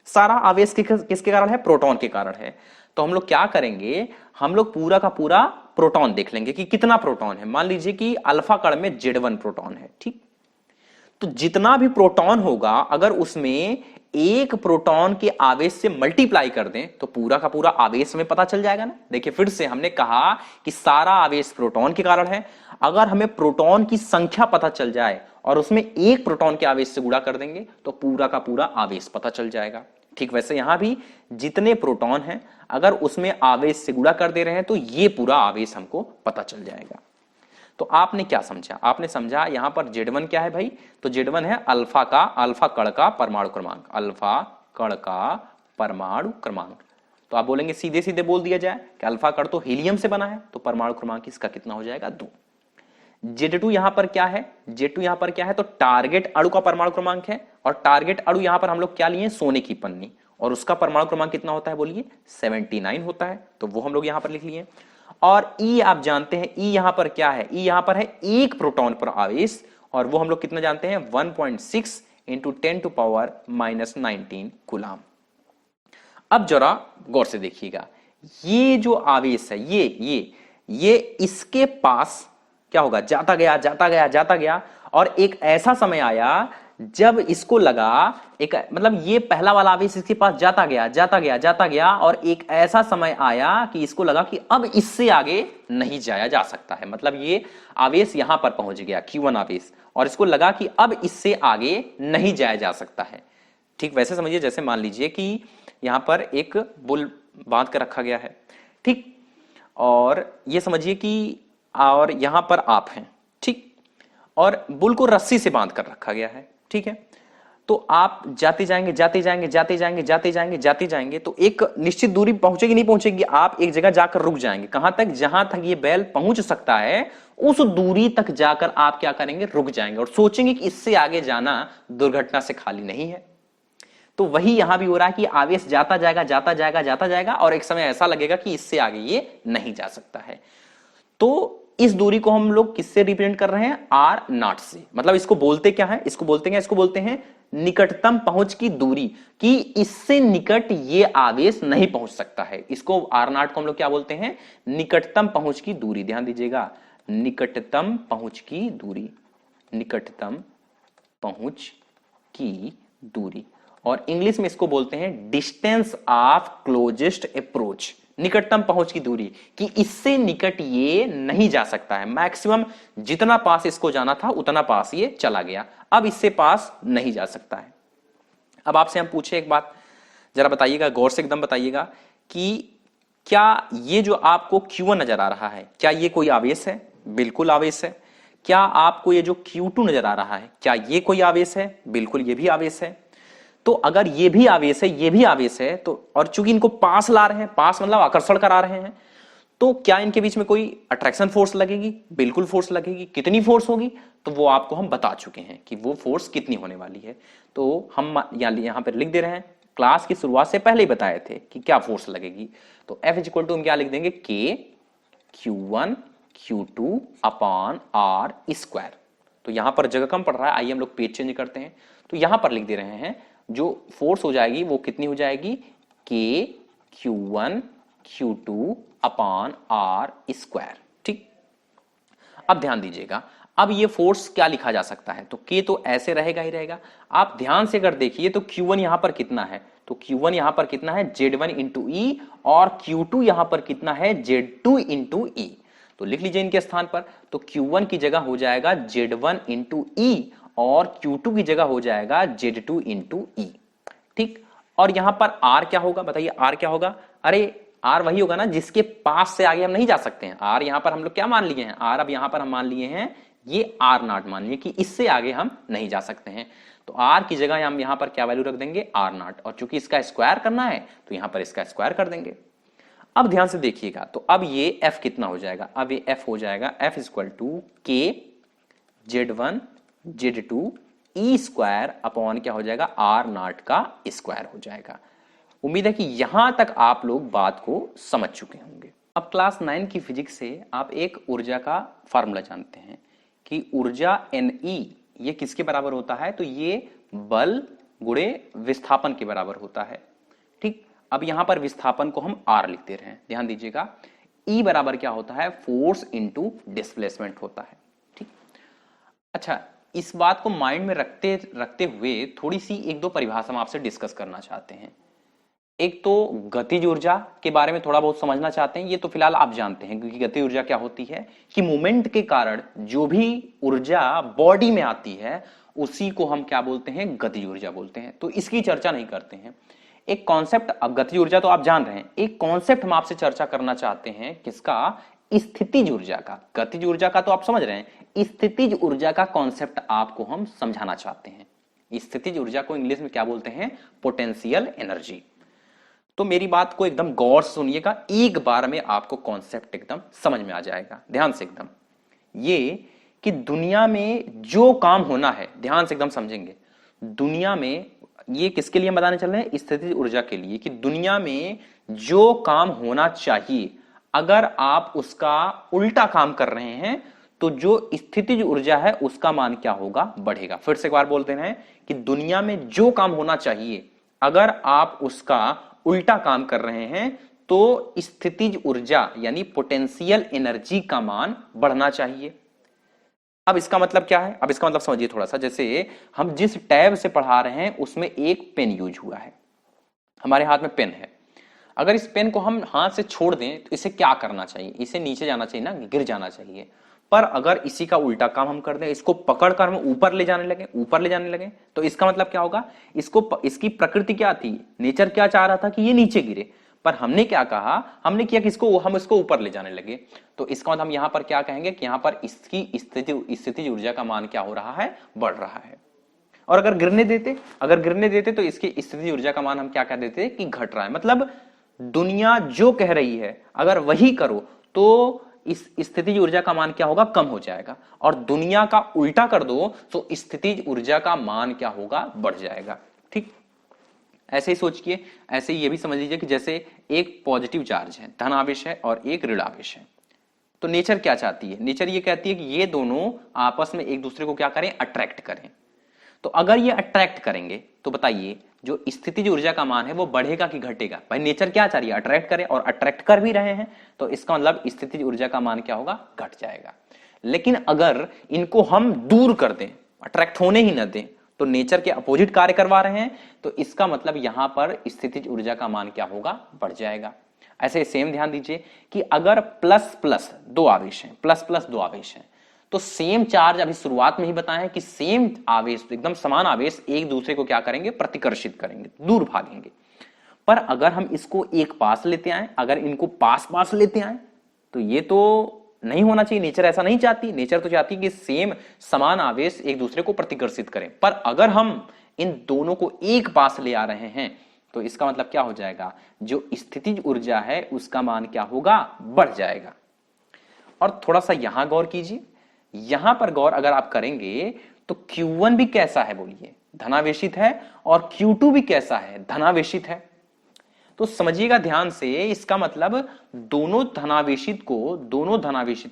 सारा आवेश किसके कारण है, प्रोटॉन के कारण है। तो हम लोग क्या करेंगे, हम लोग पूरा का पूरा प्रोटॉन देख लेंगे कि कितना प्रोटॉन है। मान लीजिए कि अल्फा कण में Z1 प्रोटॉन है, ठीक। तो जितना भी प्रोटॉन होगा, अगर उसमें एक प्रोटॉन के आवेश से मल्टीप्लाई कर दें तो पूरा का पूरा आवेश हमें पता चल जाएगा ना। देखिए फिर से हमने कहा कि सारा आवेश प्रोटॉन के कारण है। अगर हमें प्रोटॉन की संख्या पता चल जाए और उसमें एक प्रोटॉन के आवेश से गुणा कर देंगे तो पूरा का पूरा आवेश पता चल जाएगा। ठीक वैसे यहां भी जितने प्रोटॉन हैं अगर उसमें आवेश से गुणा कर दे रहे हैं तो ये पूरा आवेश हमको पता चल जाएगा। तो आपने क्या समझा, आपने समझा यहां पर Z1 क्या है भाई, तो Z1 है अल्फा कण का परमाणु क्रमांक, अल्फा कण का परमाणु क्रमांक। तो आप बोलेंगे सीधे सीधे बोल दिया जाए कि अल्फा कण तो हीलियम से बना है, तो परमाणु क्रमांक इसका कितना हो जाएगा, 2। Z2 यहां पर क्या है, Z2 यहां पर क्या है, तो टारगेट अणु का परमाणु क्रमांक है। और टारगेट अणु यहां पर हम लोग क्या लिए, सोने की पन्नी, और उसका परमाणु क्रमांक कितना होता है, बोलिए 79 होता है। तो वो हम लोग यहां पर लिख लिए। और E आप जानते हैं, E यहां पर क्या है, E यहां पर है एक प्रोटॉन पर आवेश, और वो हम लोग कितना जानते हैं, 1.6 इंटू 10⁻⁻19 कूलाम। अब जरा गौर से देखिएगा, ये जो आवेश है ये इसके पास क्या होगा, जाता गया जाता गया जाता गया, और एक ऐसा समय आया जब इसको लगा, एक मतलब ये पहला वाला आवेश इसके पास जाता गया जाता गया जाता गया, और एक ऐसा समय आया कि इसको लगा कि अब इससे आगे नहीं जाया जा सकता है। मतलब ये आवेश यहां पर पहुंच गया, Q1 आवेश, और इसको लगा कि अब इससे आगे नहीं जाया जा सकता है। ठीक वैसे समझिए जैसे मान लीजिए कि यहां पर एक बुल बांध कर रखा गया है, ठीक, और ये समझिए कि और यहां पर आप हैं, ठीक। और बुल को रस्सी से बांध कर रखा गया है, ठीक है। तो आप जाते जाएंगे जाते जाएंगे जाते जाएंगे जाते जाएंगे जाते जाएंगे तो एक निश्चित दूरी पहुंचेगी नहीं पहुंचेगी, आप एक जगह जाकर रुक जाएंगे। कहां तक? जहां तक ये बैल पहुंच सकता है उस दूरी तक जाकर आप क्या करेंगे? रुक जाएंगे और सोचेंगे कि इससे आगे जाना दुर्घटना से खाली नहीं है। तो वही यहां भी हो रहा है कि आवेश जाता जाएगा जाता जाएगा जाता जाएगा और एक समय ऐसा लगेगा कि इससे आगे ये नहीं जा सकता है। तो इस दूरी को हम लोग किससे रिप्रेजेंट कर रहे हैं? आर नॉट से। मतलब इसको बोलते क्या है? इसको बोलते हैं निकटतम पहुंच की दूरी, कि इससे निकट ये आवेश नहीं पहुंच सकता है। इसको आर नॉट को हम लोग क्या बोलते हैं? निकटतम पहुंच की दूरी। ध्यान दीजिएगा, निकटतम पहुंच की दूरी, निकटतम पहुंच की दूरी। और इंग्लिश में इसको बोलते हैं डिस्टेंस ऑफ क्लोजेस्ट अप्रोच, निकटतम पहुंच की दूरी, कि इससे निकट ये नहीं जा सकता है। मैक्सिमम जितना पास इसको जाना था उतना पास ये चला गया, अब इससे पास नहीं जा सकता है। अब आपसे हम पूछे एक बात, जरा बताइएगा, गौर से एकदम बताइएगा कि क्या ये जो आपको Q1 नजर आ रहा है, क्या ये कोई आवेश है? बिल्कुल आवेश है। क्या आपको ये जो Q2 नजर आ रहा है, क्या ये कोई आवेश है? बिल्कुल ये भी आवेश है। तो अगर ये भी आवेश है, ये भी आवेश है, तो और चूंकि इनको पास ला रहे हैं, पास मतलब आकर्षण करा रहे हैं, तो क्या इनके बीच में कोई अट्रैक्शन फोर्स लगेगी? बिल्कुल फोर्स लगेगी। कितनी फोर्स होगी? तो वो आपको हम बता चुके हैं कि वो फोर्स कितनी होने वाली है। तो हम यहां पर लिख दे रहे हैं, क्लास की शुरुआत से पहले ही बताए थे कि क्या फोर्स लगेगी। तो F इज इक्वल टू हम क्या लिख देंगे? K Q1 Q2 upon R square. तो यहां पर जगह कम पड़ रहा है, आइए हम लोग पेज चेंज करते हैं। तो यहां पर लिख दे रहे हैं जो फोर्स हो जाएगी वो कितनी हो जाएगी? K Q1 Q2 upon R square. ठीक, अब ध्यान दीजिएगा, अब ये फोर्स क्या लिखा जा सकता है? तो K तो ऐसे रहेगा ही रहेगा। आप ध्यान से अगर देखिए तो Q1 यहां पर कितना है? तो Q1 यहां पर कितना है? Z1 इंटू ई, और Q2 यहां पर कितना है? Z2 इंटू ई। तो लिख लीजिए इनके स्थान पर। तो Q1 की जगह हो जाएगा Z1 इंटू ई, और Q2 की जगह हो जाएगा Z2 इंटू ई। ठीक, और यहां पर R क्या होगा? बताइए R क्या होगा? अरे R वही होगा ना जिसके पास से आगे हम नहीं जा सकते हैं। R यहां पर हम लोग क्या मान लिए हैं? R अब यहां पर हम मान लिए हैं ये R नॉट मान लिए कि इससे आगे हम नहीं जा सकते हैं। तो R की जगह हम यहां पर क्या वैल्यू रख देंगे? R not. और चूंकि इसका स्क्वायर करना है तो यहां पर इसका स्क्वायर कर देंगे। अब ध्यान से देखिएगा, तो अब ये F कितना हो जाएगा? अब ये F हो जाएगा F equal to K Z1 Z2 e square upon क्या हो जाएगा? R नॉट का स्क्वायर हो जाएगा। उम्मीद है कि यहां तक आप लोग बात को समझ चुके होंगे। अब क्लास 9 की फिजिक्स से आप एक ऊर्जा का फार्मूला जानते हैं कि ऊर्जा Ne ये किसके बराबर होता है? तो ये बल गुणे विस्थापन के बराबर होता है। ठीक, अब यहां पर विस्थापन को हम R लिख दे रहे हैं। ध्यान दीजिएगा, E बराबर क्या होता है? फोर्स इंटू डिस्प्लेसमेंट होता है। ठीक, अच्छा, इस बात को माइंड में रखते रखते हुए थोड़ी सी एक दो परिभाषा हम आपसे डिस्कस करना चाहते हैं। एक तो गतिज ऊर्जा के बारे में थोड़ा बहुत समझना चाहते हैं। ये तो फिलहाल आप जानते हैं, क्योंकि गतिज ऊर्जा क्या होती है कि मूवमेंट के कारण जो भी ऊर्जा बॉडी में आती है उसी को हम क्या बोलते हैं? गतिज ऊर्जा बोलते हैं। तो इसकी चर्चा नहीं करते हैं। एक कॉन्सेप्ट, अब गतिज ऊर्जा तो आप जान रहे हैं, एक कॉन्सेप्ट हम आपसे चर्चा करना चाहते हैं, किसका? स्थितिज ऊर्जा का। गतिज ऊर्जा का तो आप समझ रहे हैं, स्थितिज ऊर्जा का कॉन्सेप्ट आपको हम समझाना चाहते हैं। स्थितिज ऊर्जा को इंग्लिश में क्या बोलते हैं? Potential energy. तो मेरी बात को एकदम गौर से सुनिएगा, एक बार में आपको कॉन्सेप्ट एकदम समझ में आ जाएगा। ध्यान से एकदम, ये कि दुनिया में जो काम होना है, ध्यान से एकदम समझेंगे, दुनिया में ये किसके लिए बताने चल रहे हैं? स्थितिज ऊर्जा के लिए, कि दुनिया में जो काम होना चाहिए अगर आप उसका उल्टा काम कर रहे हैं तो जो स्थितिज ऊर्जा है उसका मान क्या होगा? बढ़ेगा। फिर से एक बार बोलते हैं कि दुनिया में जो काम होना चाहिए अगर आप उसका उल्टा काम कर रहे हैं तो स्थितिज ऊर्जा यानी पोटेंशियल एनर्जी का मान बढ़ना चाहिए। अब इसका मतलब क्या है? अब इसका मतलब समझिए थोड़ा सा। जैसे हम जिस टैब से पढ़ा रहे हैं उसमें एक पेन यूज हुआ है, हमारे हाथ में पेन है। अगर इस पेन को हम हाथ से छोड़ दें तो इसे क्या करना चाहिए? इसे नीचे जाना चाहिए ना, गिर जाना चाहिए। पर अगर इसी का उल्टा काम हम कर दें, इसको पकड़कर हम ऊपर ले जाने लगे, तो इसका मतलब क्या होगा? इसकी प्रकृति क्या थी? नेचर क्या चाह रहा था? कि ये नीचे गिरे। पर हमने क्या कहा, हमने किया किसको, हम इसको ऊपर ले जाने लगे। तो इसका मतलब हम यहां पर क्या कहेंगे कि यहां पर इसकी स्थितिज ऊर्जा का मान क्या हो रहा है, बढ़ रहा है। और अगर गिरने देते तो इसकी स्थितिज ऊर्जा का मान हम क्या कह देते कि घट रहा है। मतलब दुनिया जो कह रही है अगर वही करो तो इस स्थितिज ऊर्जा का मान क्या होगा, कम हो जाएगा। और दुनिया का उल्टा कर दो तो स्थितिज ऊर्जा का मान क्या होगा, बढ़ जाएगा। ठीक, ऐसे ही सोचिए, ऐसे ही ये भी समझ लीजिए कि जैसे एक पॉजिटिव चार्ज है, धन आवेश है, और एक ऋण आवेश है। तो नेचर क्या चाहती है, नेचर ये कहती है कि ये दोनों आपस में एक दूसरे को क्या करें, अट्रैक्ट करें। तो अगर ये अट्रैक्ट करेंगे तो बताइए जो स्थितिज ऊर्जा का मान है वो बढ़ेगा कि घटेगा। भाई नेचर क्या चाह रही है, अट्रैक्ट करे, और अट्रैक्ट कर भी रहे हैं, तो इसका मतलब स्थितिज ऊर्जा का मान क्या होगा, घट जाएगा। लेकिन अगर इनको हम दूर कर दें, अट्रैक्ट होने ही न दें, तो नेचर के अपोजिट कार्य करवा रहे हैं, तो इसका मतलब यहां पर स्थितिज ऊर्जा का मान क्या होगा, बढ़ जाएगा। ऐसे सेम ध्यान दीजिए कि अगर प्लस प्लस दो आवेश हैं, प्लस प्लस दो आवेश हैं, तो सेम चार्ज अभी शुरुआत में ही बताया है कि सेम आवेश, एकदम समान आवेश एक दूसरे को क्या करेंगे, प्रतिकर्षित करेंगे, दूर भागेंगे। पर अगर हम इसको एक पास लेते आए, अगर इनको पास पास लेते आए, तो ये तो नहीं होना चाहिए। नेचर ऐसा नहीं चाहती, नेचर तो चाहती है कि सेम समान आवेश एक दूसरे को प्रतिकर्षित करें। पर अगर हम इन दोनों को एक पास ले आ रहे हैं तो इसका मतलब क्या हो जाएगा, जो स्थितिज ऊर्जा है उसका मान क्या होगा, बढ़ जाएगा। और थोड़ा सा यहां गौर कीजिए, यहां पर गौर अगर आप करेंगे तो Q1 भी कैसा है, बोलिए, धनावेशित है, और Q2 भी कैसा है, धनावेशित है। तो समझिएगा ध्यान से, इसका मतलब दोनों धनावेशित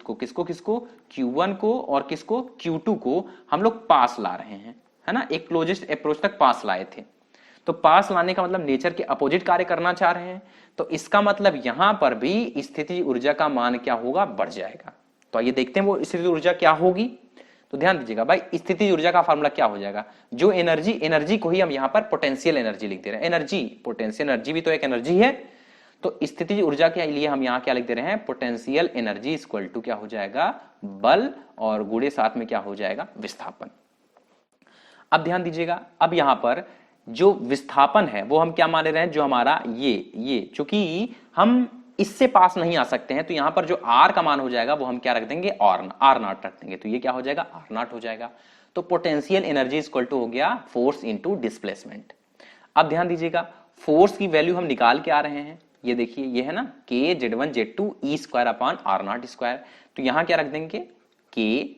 को किसको किसको, Q1 को और किसको, Q2 को हम लोग पास ला रहे हैं, है ना, एक क्लोजेस्ट अप्रोच तक पास लाए थे। तो पास लाने का मतलब नेचर के अपोजिट कार्य करना चाह रहे हैं, तो इसका मतलब यहां पर भी स्थितिज ऊर्जा का मान क्या होगा, बढ़ जाएगा। तो आइए देखते हैं वो स्थितिज ऊर्जा क्या होगी। तो ध्यान दीजिएगा भाई, स्थितिज ऊर्जा का फार्मूला क्या हो जाएगा, जो एनर्जी को ही हम यहां पर पोटेंशियल एनर्जी लिख दे रहे हैं। एनर्जी, पोटेंशियल एनर्जी भी तो एक एनर्जी है। तो स्थितिज ऊर्जा के लिए हम यहां क्या लिख दे रहे हैं, पोटेंशियल एनर्जी इक्वल टू क्या हो जाएगा, बल, और गुणे साथ में क्या हो जाएगा, विस्थापन। अब ध्यान दीजिएगा, अब यहां पर जो विस्थापन है वो हम क्या मान रहे हैं, जो हमारा ये चूंकि हम इससे पास नहीं आ सकते हैं, तो यहां पर जो आर का मान हो जाएगा वो हम क्या रख देंगे, आर नॉट रख देंगे। तो ये क्या हो जाएगा, आर नॉट हो जाएगा। तो पोटेंशियल एनर्जी इक्वल टू हो गया फोर्स इंटू डिस्प्लेसमेंट। अब ध्यान दीजिएगा, फोर्स की वैल्यू हम निकाल के आ रहे हैं, ये देखिए, ये है ना K Z1 Z2 e square upon R naught square. तो यहां क्या रख देंगे, के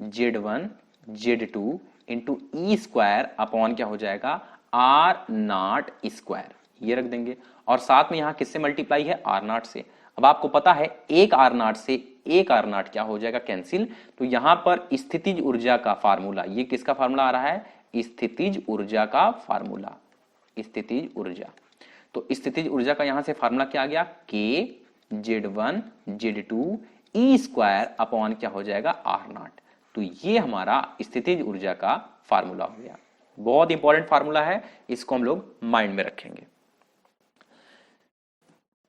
Z1 Z2 into e square upon क्या हो जाएगा, आर नॉट स्क्वायर, ये रख देंगे। और साथ में यहां किससे मल्टीप्लाई है, आर नॉट से। अब आपको पता है एक आर नॉट से एक आर नॉट क्या हो जाएगा, कैंसिल। तो यहां पर स्थितिज ऊर्जा का फार्मूला, ये किसका फार्मूला आ रहा है, स्थितिज ऊर्जा का फार्मूला, स्थितिज ऊर्जा। तो स्थितिज ऊर्जा का यहां से फार्मूला क्या आ गया, के Z1 Z2 e square upon क्या हो जाएगा, आर नॉट। तो ये हमारा स्थितिज ऊर्जा का फार्मूला हो गया। बहुत इंपॉर्टेंट फार्मूला है, इसको हम लोग माइंड में रखेंगे।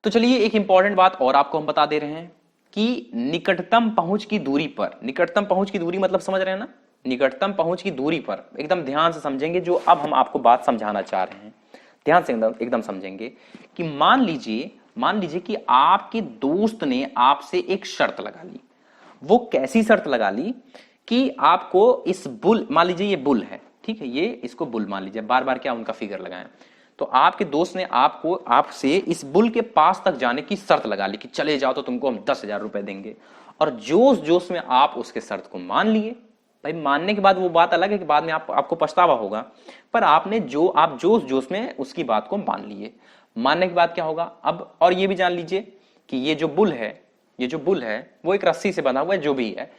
तो चलिए एक इंपॉर्टेंट बात और आपको हम बता दे रहे हैं कि निकटतम पहुंच की दूरी पर, निकटतम पहुंच की दूरी मतलब समझ रहे हैं ना, निकटतम पहुंच की दूरी पर एकदम ध्यान से समझेंगे, जो अब हम आपको बात समझाना चाह रहे हैं, ध्यान से एकदम समझेंगे कि मान लीजिए कि आपके दोस्त ने आपसे एक शर्त लगा ली। वो कैसी शर्त लगा ली कि आपको इस बुल, मान लीजिए ये बुल है, ठीक है, ये इसको बुल मान लीजिए, बार बार क्या उनका फिगर लगाएं। तो आपके दोस्त ने आपसे इस बुल के पास तक जाने की शर्त लगा ली कि चले जाओ तो तुमको हम 10,000 रुपए देंगे। और जोश जोश में आप उसके शर्त को मान लिए। भाई मानने के बाद वो बात अलग है कि बाद में आपको पछतावा होगा, पर आप जोश जोश में उसकी बात को मान लिए। मानने के बाद क्या होगा अब, और ये भी जान लीजिए कि ये जो बुल है वो एक रस्सी से बंधा हुआ है, जो भी है।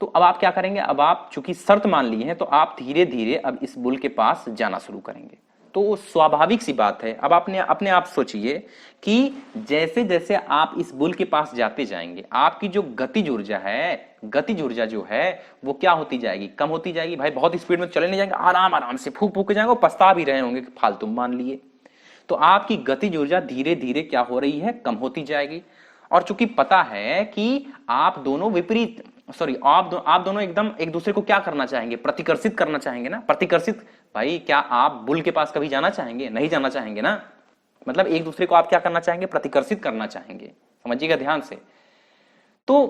तो अब आप क्या करेंगे, अब आप चूंकि शर्त मान ली है तो आप धीरे धीरे अब इस बुल के पास जाना शुरू करेंगे। तो स्वाभाविक सी बात है, अब अपने आप सोचिए कि जैसे जैसे आप इस बुल के पास जाते जाएंगे, आपकी जो गतिज ऊर्जा जो है वो क्या होती जाएगी, कम होती जाएगी। भाई बहुत स्पीड में चले नहीं जाएंगे, आराम से फूक फूक के जाएंगे, पछता भी रहे होंगे कि फालतू मान लिए। तो आपकी गतिज ऊर्जा धीरे धीरे क्या हो रही है, कम होती जाएगी। और चूंकि पता है कि आप दोनों आप दोनों एकदम एक दूसरे को क्या करना चाहेंगे, प्रतिकर्षित करना चाहेंगे ना, प्रतिकर्षित। भाई क्या आप बुल के पास कभी जाना चाहेंगे, नहीं जाना चाहेंगे ना। मतलब एक दूसरे को आप क्या करना चाहेंगे, प्रतिकर्षित करना चाहेंगे, समझिएगा ध्यान से। तो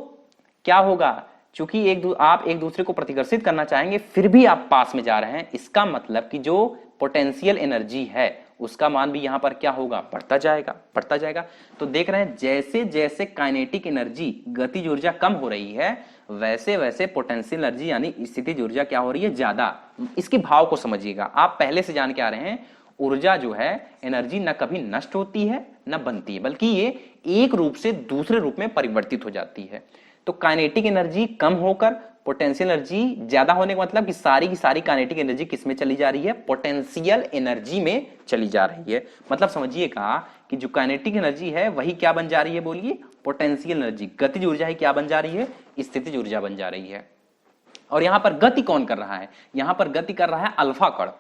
क्या होगा, चूंकि आप एक दूसरे को प्रतिकर्षित करना चाहेंगे फिर भी आप पास में जा रहे हैं, इसका मतलब कि जो पोटेंशियल एनर्जी है उसका मान भी यहां पर क्या होगा, बढ़ता जाएगा, बढ़ता जाएगा। तो देख रहे हैं जैसे जैसे काइनेटिक एनर्जी गतिज ऊर्जा कम हो रही है वैसे वैसे पोटेंशियल एनर्जी यानी स्थितिज ऊर्जा क्या हो रही है, ज्यादा। इसके भाव को समझिएगा, आप पहले से जान के आ रहे हैं ऊर्जा जो है एनर्जी न कभी नष्ट होती है न बनती है, बल्कि ये एक रूप से दूसरे रूप में परिवर्तित हो जाती है। तो काइनेटिक एनर्जी कम होकर पोटेंशियल एनर्जी ज्यादा होने का मतलब कि सारी की सारी काइनेटिक एनर्जी किस में चली जा रही है, पोटेंशियल एनर्जी में चली जा रही है। मतलब समझिएगा कि जो काइनेटिक एनर्जी है वही क्या बन जा रही है, बोलिए, पोटेंशियल एनर्जी। गतिज ऊर्जा ही क्या बन जा रही है, स्थितिज ऊर्जा बन जा रही है। और यहां पर गति कौन कर रहा है, यहां पर गति कर रहा है अल्फा कण।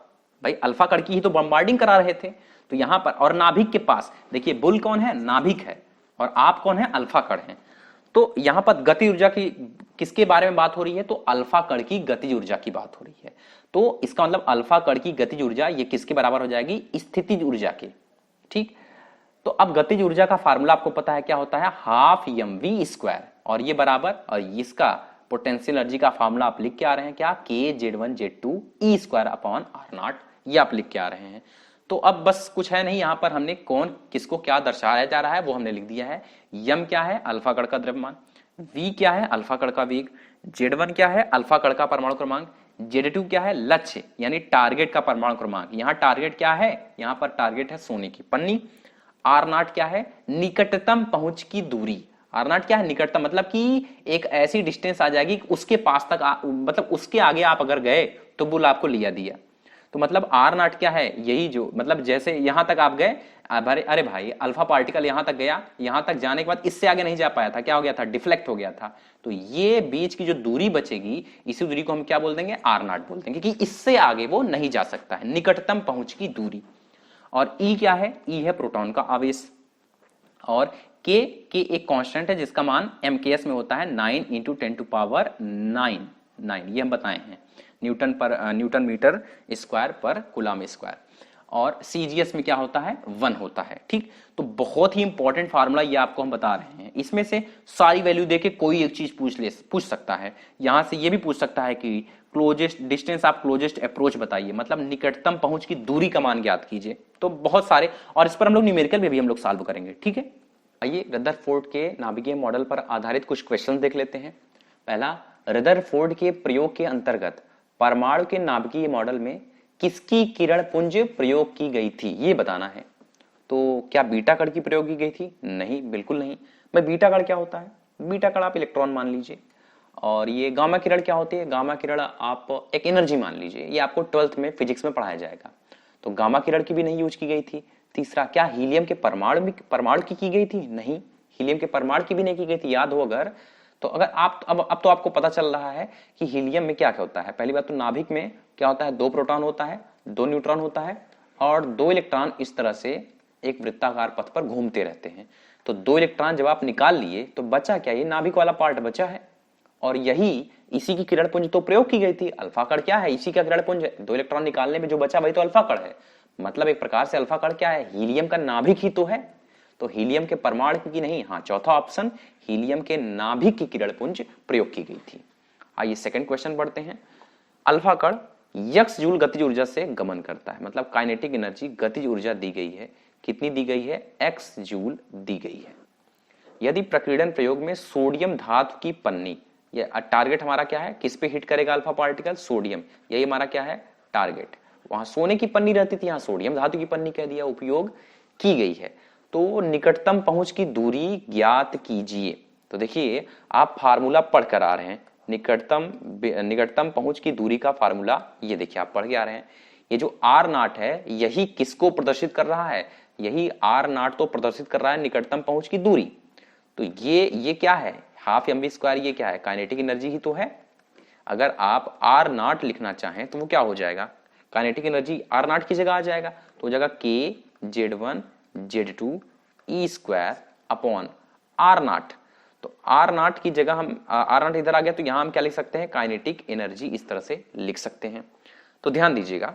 भाई अल्फा कण की ही तो बम्बार्डिंग करा रहे थे, तो यहां पर और नाभिक के पास देखिए बुल कौन है, नाभिक है, और आप कौन है, अल्फा कण है। तो यहां पर गति ऊर्जा की किसके बारे में बात हो रही है, तो अल्फा कण की गतिज ऊर्जा की बात हो रही है। तो इसका मतलब अल्फा कण की गतिज ऊर्जा ये किसके बराबर हो जाएगी, स्थितिज ऊर्जा के। ठीक, तो अब गतिज ऊर्जा का फार्मूला आपको पता है क्या होता है, हाफ एम वी स्क्वायर, और ये बराबर, और इसका पोटेंशियल एनर्जी का फार्मूला आप लिख के आ रहे हैं क्या, K Z1 Z2 e square upon R naught, ये आप लिख के आ रहे हैं। तो अब बस कुछ है नहीं, यहां पर हमने कौन किसको क्या दर्शाया जा रहा है वो हमने लिख दिया है। यम क्या है, अल्फा कण का द्रव्यमान, वी क्या है, अल्फा कण का वेग, Z1 क्या है, अल्फा कण का परमाणु क्रमांक, Z2 क्या है, लक्ष्य यानी टारगेट का परमाणु क्रमांक। यहां टारगेट क्या है, यहां पर टारगेट है सोने की पन्नी। आर नॉट क्या है, निकटतम पहुंच की दूरी। आर नॉट क्या है, निकटतम, मतलब कि एक ऐसी डिस्टेंस आ जाएगी उसके पास तक मतलब उसके आगे आप अगर गए तो बुल आपको लिया दिया। तो मतलब आर नॉट क्या है, यही जो मतलब जैसे यहां तक आप गए, अरे भाई अल्फा पार्टिकल यहां तक गया, यहां तक जाने के बाद इससे आगे नहीं जा पाया था, क्या हो गया था, डिफ्लेक्ट हो गया था। तो ये बीच की जो दूरी बचेगी इसी दूरी को हम क्या बोल देंगे, आर नॉट बोल देंगे, कि इससे आगे वो नहीं जा सकता है, निकटतम पहुंच की दूरी। और ई क्या है, ई है प्रोटॉन का आवेश, और के एक कांस्टेंट है जिसका मान एमकेएस में होता है 9 इंटू 10⁹9, ये हम बताए हैं, न्यूटन मीटर स्क्वायर पर कूलम स्क्वायर। और सीजीएस में क्या होता है, 1 होता है। ठीक, तो बहुत ही इंपॉर्टेंट फार्मूला ये आपको हम बता रहे हैं, इसमें से सारी वैल्यू देके कोई एक चीज पूछ सकता है। यहां से ये भी पूछ सकता है कि क्लोजेस्ट डिस्टेंस, आप क्लोजेस्ट अप्रोच बताइए, मतलब निकटतम पहुंच की दूरी का मान ज्ञात कीजिए। तो बहुत सारे, और इस पर हम लोग न्यूमेरिकल में भी हम लोग सॉल्व करेंगे। ठीक है, आइए रदरफोर्ड के नाभिकीय मॉडल पर आधारित कुछ क्वेश्चन देख लेते हैं। पहला, रदरफोर्ड के प्रयोग के अंतर्गत परमाणु के नाभिकीय मॉडल में किसकी किरण पुंज प्रयोग की गई थी, ये बताना है। तो क्या बीटा कण की प्रयोग की गई थी, नहीं, बिल्कुल नहीं। भाई बीटा कण क्या होता है, बीटा कण आप इलेक्ट्रॉन मान लीजिए। और ये गामा किरण क्या होती है, गामा किरण आप एक एनर्जी मान लीजिए, ये आपको 12th में फिजिक्स में पढ़ाया जाएगा। तो गामा किरण की भी नहीं यूज की गई थी। तीसरा, क्या हीलियम के परमाणु की गई थी, नहीं, हीलियम के परमाणु की भी नहीं की गई थी। याद हो अगर, तो अगर आप अब तो आपको पता चल रहा है कि हीलियम में क्या क्या होता है। पहली बात तो नाभिक में क्या होता है, 2 प्रोटॉन होता है, 2 न्यूट्रॉन होता है, और 2 इलेक्ट्रॉन इस तरह से एक वृत्ताकार पथ पर घूमते रहते हैं। तो 2 इलेक्ट्रॉन जब आप निकाल लिए तो बचा क्या, ये नाभिक वाला पार्ट बचा है, और यही इसी की किरण पुंज तो प्रयोग की गई थी। अल्फा कण क्या है, इसी का किरण पुंज है, 2 इलेक्ट्रॉन निकालने में जो बचा वही तो अल्फा कण है। मतलब एक प्रकार से अल्फा कण क्या है, हीलियम का नाभिक ही तो है। तो हीलियम के परमाणु की नहीं, हाँ चौथा ऑप्शन, हीलियम के नाभिक की किरण पुंज प्रयोग की गई थी। आइए सेकंड क्वेश्चन पढ़ते हैं। अल्फा कण x जूल गतिज ऊर्जा से गमन करता है, मतलब काइनेटिक एनर्जी गतिज ऊर्जा दी गई है, कितनी दी गई है, x जूल दी गई है। यदि प्रकीर्णन प्रयोग में सोडियम धातु की पन्नी, ये टारगेट हमारा क्या है, किस पे हिट करेगा अल्फा पार्टिकल, सोडियम, यही हमारा क्या है टारगेट। वहां सोने की पन्नी रहती थी, यहां सोडियम धातु की पन्नी कह दिया, उपयोग की गई है। तो निकटतम पहुंच की दूरी ज्ञात कीजिए। तो देखिए आप फार्मूला पढ़ कर आ रहे हैं, निकटतम पहुंच की दूरी का फार्मूला ये देखिए आप पढ़ के आ रहे हैं। ये जो आर नॉट है यही किसको प्रदर्शित कर रहा है, यही आर नॉट तो प्रदर्शित कर रहा है निकटतम पहुंच की दूरी। तो ये क्या है, हाफ एम वी स्क्वायर, ये क्या है, काइनेटिक एनर्जी ही तो है। अगर आप आर नॉट लिखना चाहें तो वो क्या हो जाएगा, काइनेटिक एनर्जी आर नॉट की जगह आ जाएगा, तो हो जाएगा K Z1 Z2 e square upon R naught. तो आर नॉट की जगह हम आर नॉट इधर आ गया, तो यहां हम क्या लिख सकते हैं, काइनेटिक एनर्जी इस तरह से लिख सकते हैं। तो ध्यान दीजिएगा,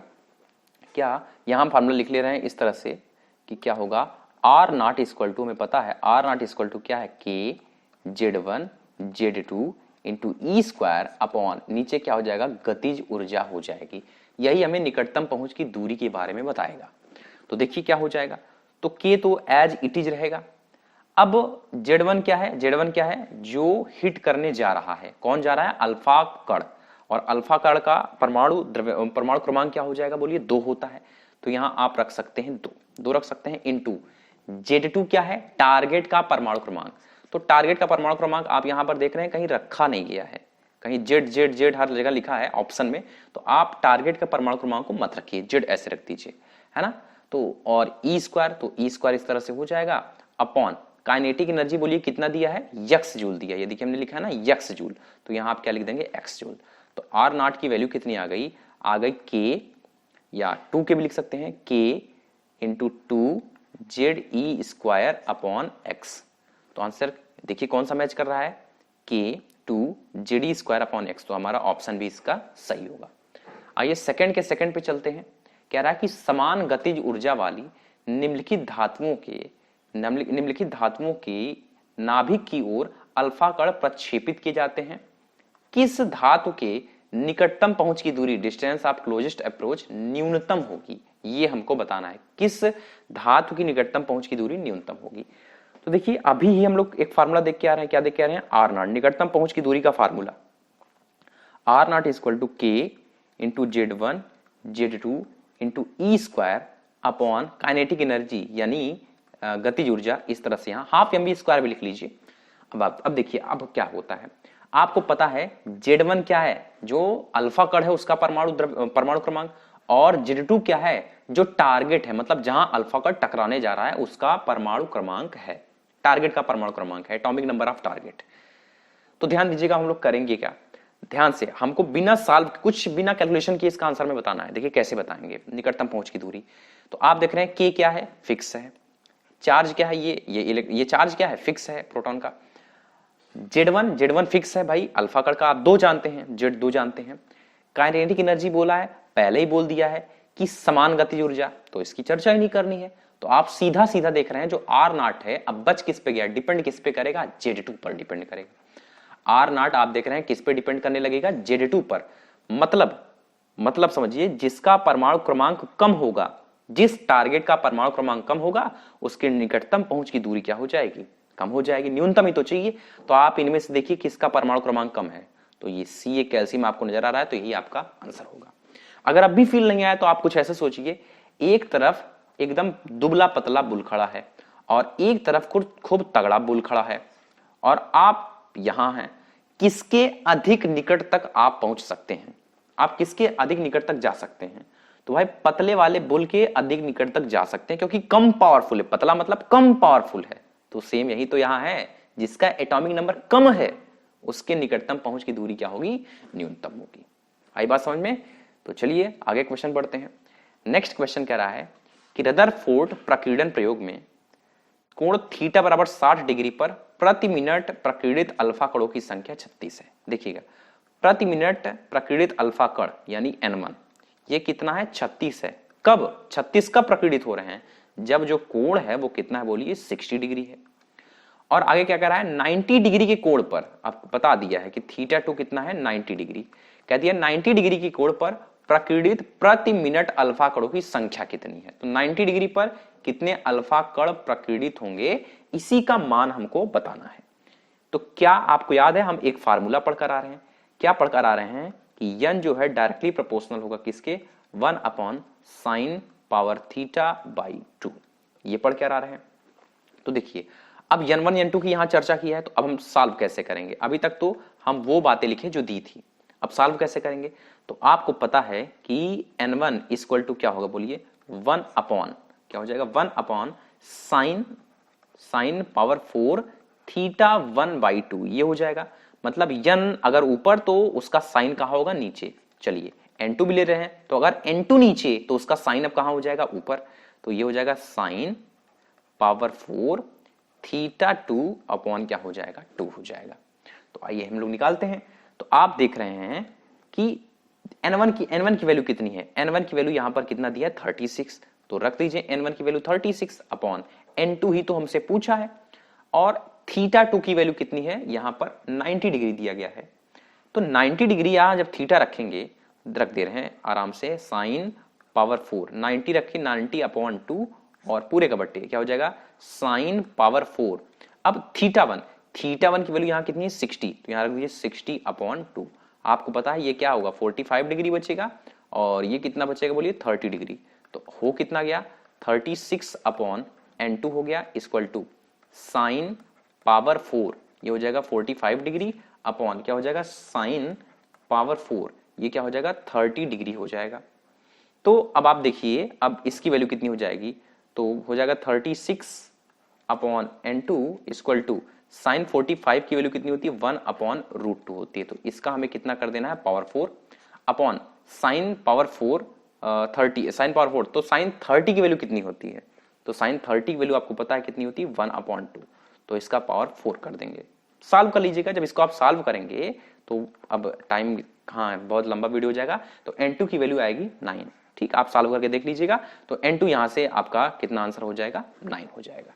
क्या यहां हम फार्मूला लिख ले रहे हैं इस तरह से कि क्या होगा, आर नॉट इक्वल टू, हमें पता है आर नॉट इक्वल टू क्या है, के Z1 Z2 into e square upon नीचे क्या हो जाएगा, गतिज ऊर्जा हो जाएगी। यही हमें निकटतम पहुंच की दूरी के बारे में बताएगा। तो देखिए क्या हो जाएगा, तो के तो एज इट इज रहेगा। अब Z1 क्या है, Z1 क्या है, जो हिट करने जा रहा है, कौन जा रहा है, अल्फा कण, और अल्फा कण का परमाणु क्रमांक क्या हो जाएगा, बोलिए 2 होता है। तो यहां आप रख सकते हैं 2 रख सकते हैं, इनटू Z2 क्या है, टारगेट का परमाणु क्रमांक। तो टारगेट का परमाणु क्रमांक आप यहां पर देख रहे हैं कहीं रखा नहीं गया है, कहीं जेड जेड जेड हर जगह लिखा है ऑप्शन में, तो आप टारगेट का परमाणु क्रमांक को मत रखिए, जेड ऐसे रख दीजिए, है ना। तो और ई स्क्वायर, तो ई स्क्वायर इस तरह से हो जाएगा अपॉन काइनेटिक एनर्जी बोलिए कितना दिया है, यक्स जूल दिया है, ये देखिए हमने लिखा है ना यक्स जूल, तो यहां आप क्या लिख देंगे, एक्स जूल। तो आर नॉट की वैल्यू कितनी आ गई के, या 2 के भी लिख सकते हैं, के इंटू 2 जेड ई स्क्वायर अपॉन एक्स। तो आंसर देखिए कौन सा मैच कर रहा है, के 2 जेड ई स्क्वायर अपॉन एक्स, तो हमारा ऑप्शन भी इसका सही होगा। आइए सेकंड के सेकंड पे चलते हैं। कह रहा है कि समान गतिज ऊर्जा वाली निम्नलिखित धातुओं के नाभिक की ओर अल्फा कण प्रक्षेपित किए जाते हैं। किस धातु के निकटतम पहुंच की दूरी, डिस्टेंस ऑफ क्लोजेस्ट अप्रोच, न्यूनतम होगी, ये हमको बताना है। किस धातु की निकटतम पहुंच की दूरी न्यूनतम होगी। तो देखिए अभी ही हम लोग एक फार्मूला देख के आ रहे हैं, क्या देख के आ रहे हैं, आर नॉट, निकटतम पहुंच की दूरी का formula, R naught is equal to K into Z1 Z2 into e square upon kinetic energy यानी गतिज ऊर्जा, इस तरह से यहाँ हाफ एम बी स्क्वायर भी लिख लीजिए। अब देखिए अब क्या होता है, आपको पता है Z1 क्या है, जो अल्फा कण है उसका परमाणु क्रमांक, और Z2 क्या है, जो टारगेट है, मतलब जहां अल्फा कण टकराने जा रहा है उसका परमाणु क्रमांक है, टारगेट का परमाणु क्रमांक है, एटॉमिक नंबर ऑफ टारगेट। तो ध्यान दीजिएगा हम लोग करेंगे क्या, ध्यान से हमको बिना बिना कैलकुलेशन के इसका आंसर में बताना है। देखिए कैसे बताएंगे, निकटतम पहुंच की दूरी, तो आप देख रहे हैं के क्या है, फिक्स है, चार्ज क्या है, ये चार्ज क्या है, फिक्स है प्रोटॉन का, Z1 फिक्स है भाई, अल्फा कण का आप 2 जानते हैं, Z2 जानते हैं। काइनेटिक एनर्जी बोला है, पहले ही बोल दिया है कि समान गतिज ऊर्जा, तो इसकी चर्चा ही नहीं करनी है। तो आप सीधा सीधा देख रहे हैं जो आर नॉट है, अब बच किस पे गया, डिपेंड किस पे करेगा, Z2 पर डिपेंड करेगा। आर नॉट आप देख रहे हैं किस पे डिपेंड करने लगेगा, Z2 पर। मतलब समझिए, जिसका परमाणु क्रमांक कम होगा, जिस टारगेट का परमाणु क्रमांक कम होगा, उसके निकटतम पहुंच की दूरी क्या हो जाएगी, कम हो जाएगी, न्यूनतम ही तो चाहिए। तो आप इनमें से देखिए किसका परमाणु क्रमांक कम है, तो ये सी, ये कैल्शियम आपको नजर आ रहा है, तो यही आपका आंसर होगा। अगर अब भी फील नहीं आया तो आप कुछ ऐसे सोचिए, एक तरफ एकदम दुबला पतला बुल खड़ा है और एक तरफ खूब तगड़ा बुल खड़ा है, और आप यहां हैं, किसके अधिक निकट तक आप पहुंच सकते हैं, आप किसके अधिक निकट तक जा सकते हैं, तो भाई पतले वाले बुल के अधिक निकट तक जा सकते हैं, क्योंकि कम पावरफुल है, पतला मतलब कम पावरफुल है। तो सेम यही तो यहां है, जिसका एटॉमिक नंबर कम है उसके निकटतम पहुंच की दूरी क्या होगी, न्यूनतम होगी। आई बात समझ में। तो चलिए आगे क्वेश्चन बढ़ते हैं। नेक्स्ट क्वेश्चन कह रहा है कि रदरफोर्ड प्रकीर्णन प्रयोग में कोण थीटा बराबर 60 डिग्री पर प्रति मिनट प्रकीर्णित अल्फा कणों की संख्या 36 है। देखिएगा प्रति मिनट प्रकीर्णित अल्फा कण यानी N1 ये कितना है, 36 है। कब 36 कब प्रकीर्णित हो रहे हैं, जब जो कोण है वो कितना है, बोलिए 60 डिग्री है। और आगे क्या कह रहा है, 90 डिग्री के कोण पर, आपको बता दिया है कि थीटा 2 कितना है, 90 डिग्री, कह दिया 90 डिग्री के कोण पर प्रकीर्णित प्रति मिनट अल्फा कणों की संख्या कितनी है। तो 90 डिग्री पर कितने अल्फा कण प्रकीर्णित होंगे, इसी का मान हमको बताना है। तो क्या आपको याद है, हम एक फार्मूला पढ़कर आ रहे हैं, क्या पढ़कर आ रहे हैं कि n जो है डायरेक्टली प्रोपोर्शनल होगा किसके, 1/sin पावर थीटा बाई 2, ये पढ़ के आ रहे हैं। तो देखिए अब n1 n2 की यहां चर्चा की है, तो अब हम सॉल्व कैसे करेंगे, अभी तक तो हम वो बातें लिखे जो दी थी, अब सॉल्व कैसे करेंगे। तो आपको पता है कि n1 इक्वल टू क्या होगा, बोलिए 1 अपॉन क्या हो जाएगा, 1 अपॉन साइन पावर 4 थीटा 1/2, ये हो जाएगा। मतलब n अगर ऊपर तो उसका साइन कहां होगा, नीचे। चलिए n2 भी ले रहे हैं, तो अगर n2 नीचे तो उसका साइन अब कहां हो जाएगा, ऊपर। तो ये हो जाएगा साइन पावर 4 थीटा 2 अपॉन क्या हो जाएगा, 2 हो जाएगा। तो आइए हम लोग निकालते हैं। तो आप देख रहे हैं कि n1 की वैल्यू कितनी है, n1 की वैल्यू यहां पर कितना दिया है, 36। तो रख दीजिए n1 की वैल्यू 36 अपॉन n2 ही तो हमसे पूछा है, और थीटा 2 की वैल्यू कितनी है, यहां पर 90 डिग्री दिया गया है। तो 90 डिग्री यहां जब थीटा रखेंगे, रख दे रहे हैं आराम से, साइन पावर 4 90 रखें, 90 अपॉन 2 और पूरे का बट्टे क्या हो जाएगा, साइन पावर 4। अब थीटा 1 की वैल्यू यहां कितनी है 60, तो यहां रख दीजिए 60 अपॉन 2। आपको पता है ये क्या होगा 45 डिग्री बचेगा, और ये कितना बचेगा बोलिए 30 डिग्री। तो हो कितना गया 36 अपॉन n2 हो गया इक्वल टू साइन पावर 4, ये हो जाएगा 45 डिग्री अपॉन क्या हो जाएगा साइन पावर 4, ये क्या हो जाएगा 30 डिग्री हो जाएगा। तो अब आप देखिए अब इसकी वैल्यू कितनी हो जाएगी, तो हो जाएगा 36 upon n2 equal to sign 45 की वैल्यू कितनी होती है 1 अपॉन रूट 2 होती है। तो इसका हमें कितना कर देना है power 4 upon sine power 4 30 sine power 4, तो साइन 30 की वैल्यू कितनी होती है, तो साइन 30 की वैल्यू आपको पता है कितनी होती है 1 अपॉन 2, तो इसका पावर 4 कर देंगे। सॉल्व कर लीजिएगा, जब इसको आप सॉल्व करेंगे तो अब टाइम हाँ बहुत लंबा वीडियो हो जाएगा, तो n2 की वैल्यू आएगी 9। ठीक, आप सॉल्व करके देख लीजिएगा, तो n2 यहां से आपका कितना आंसर हो जाएगा 9 हो जाएगा।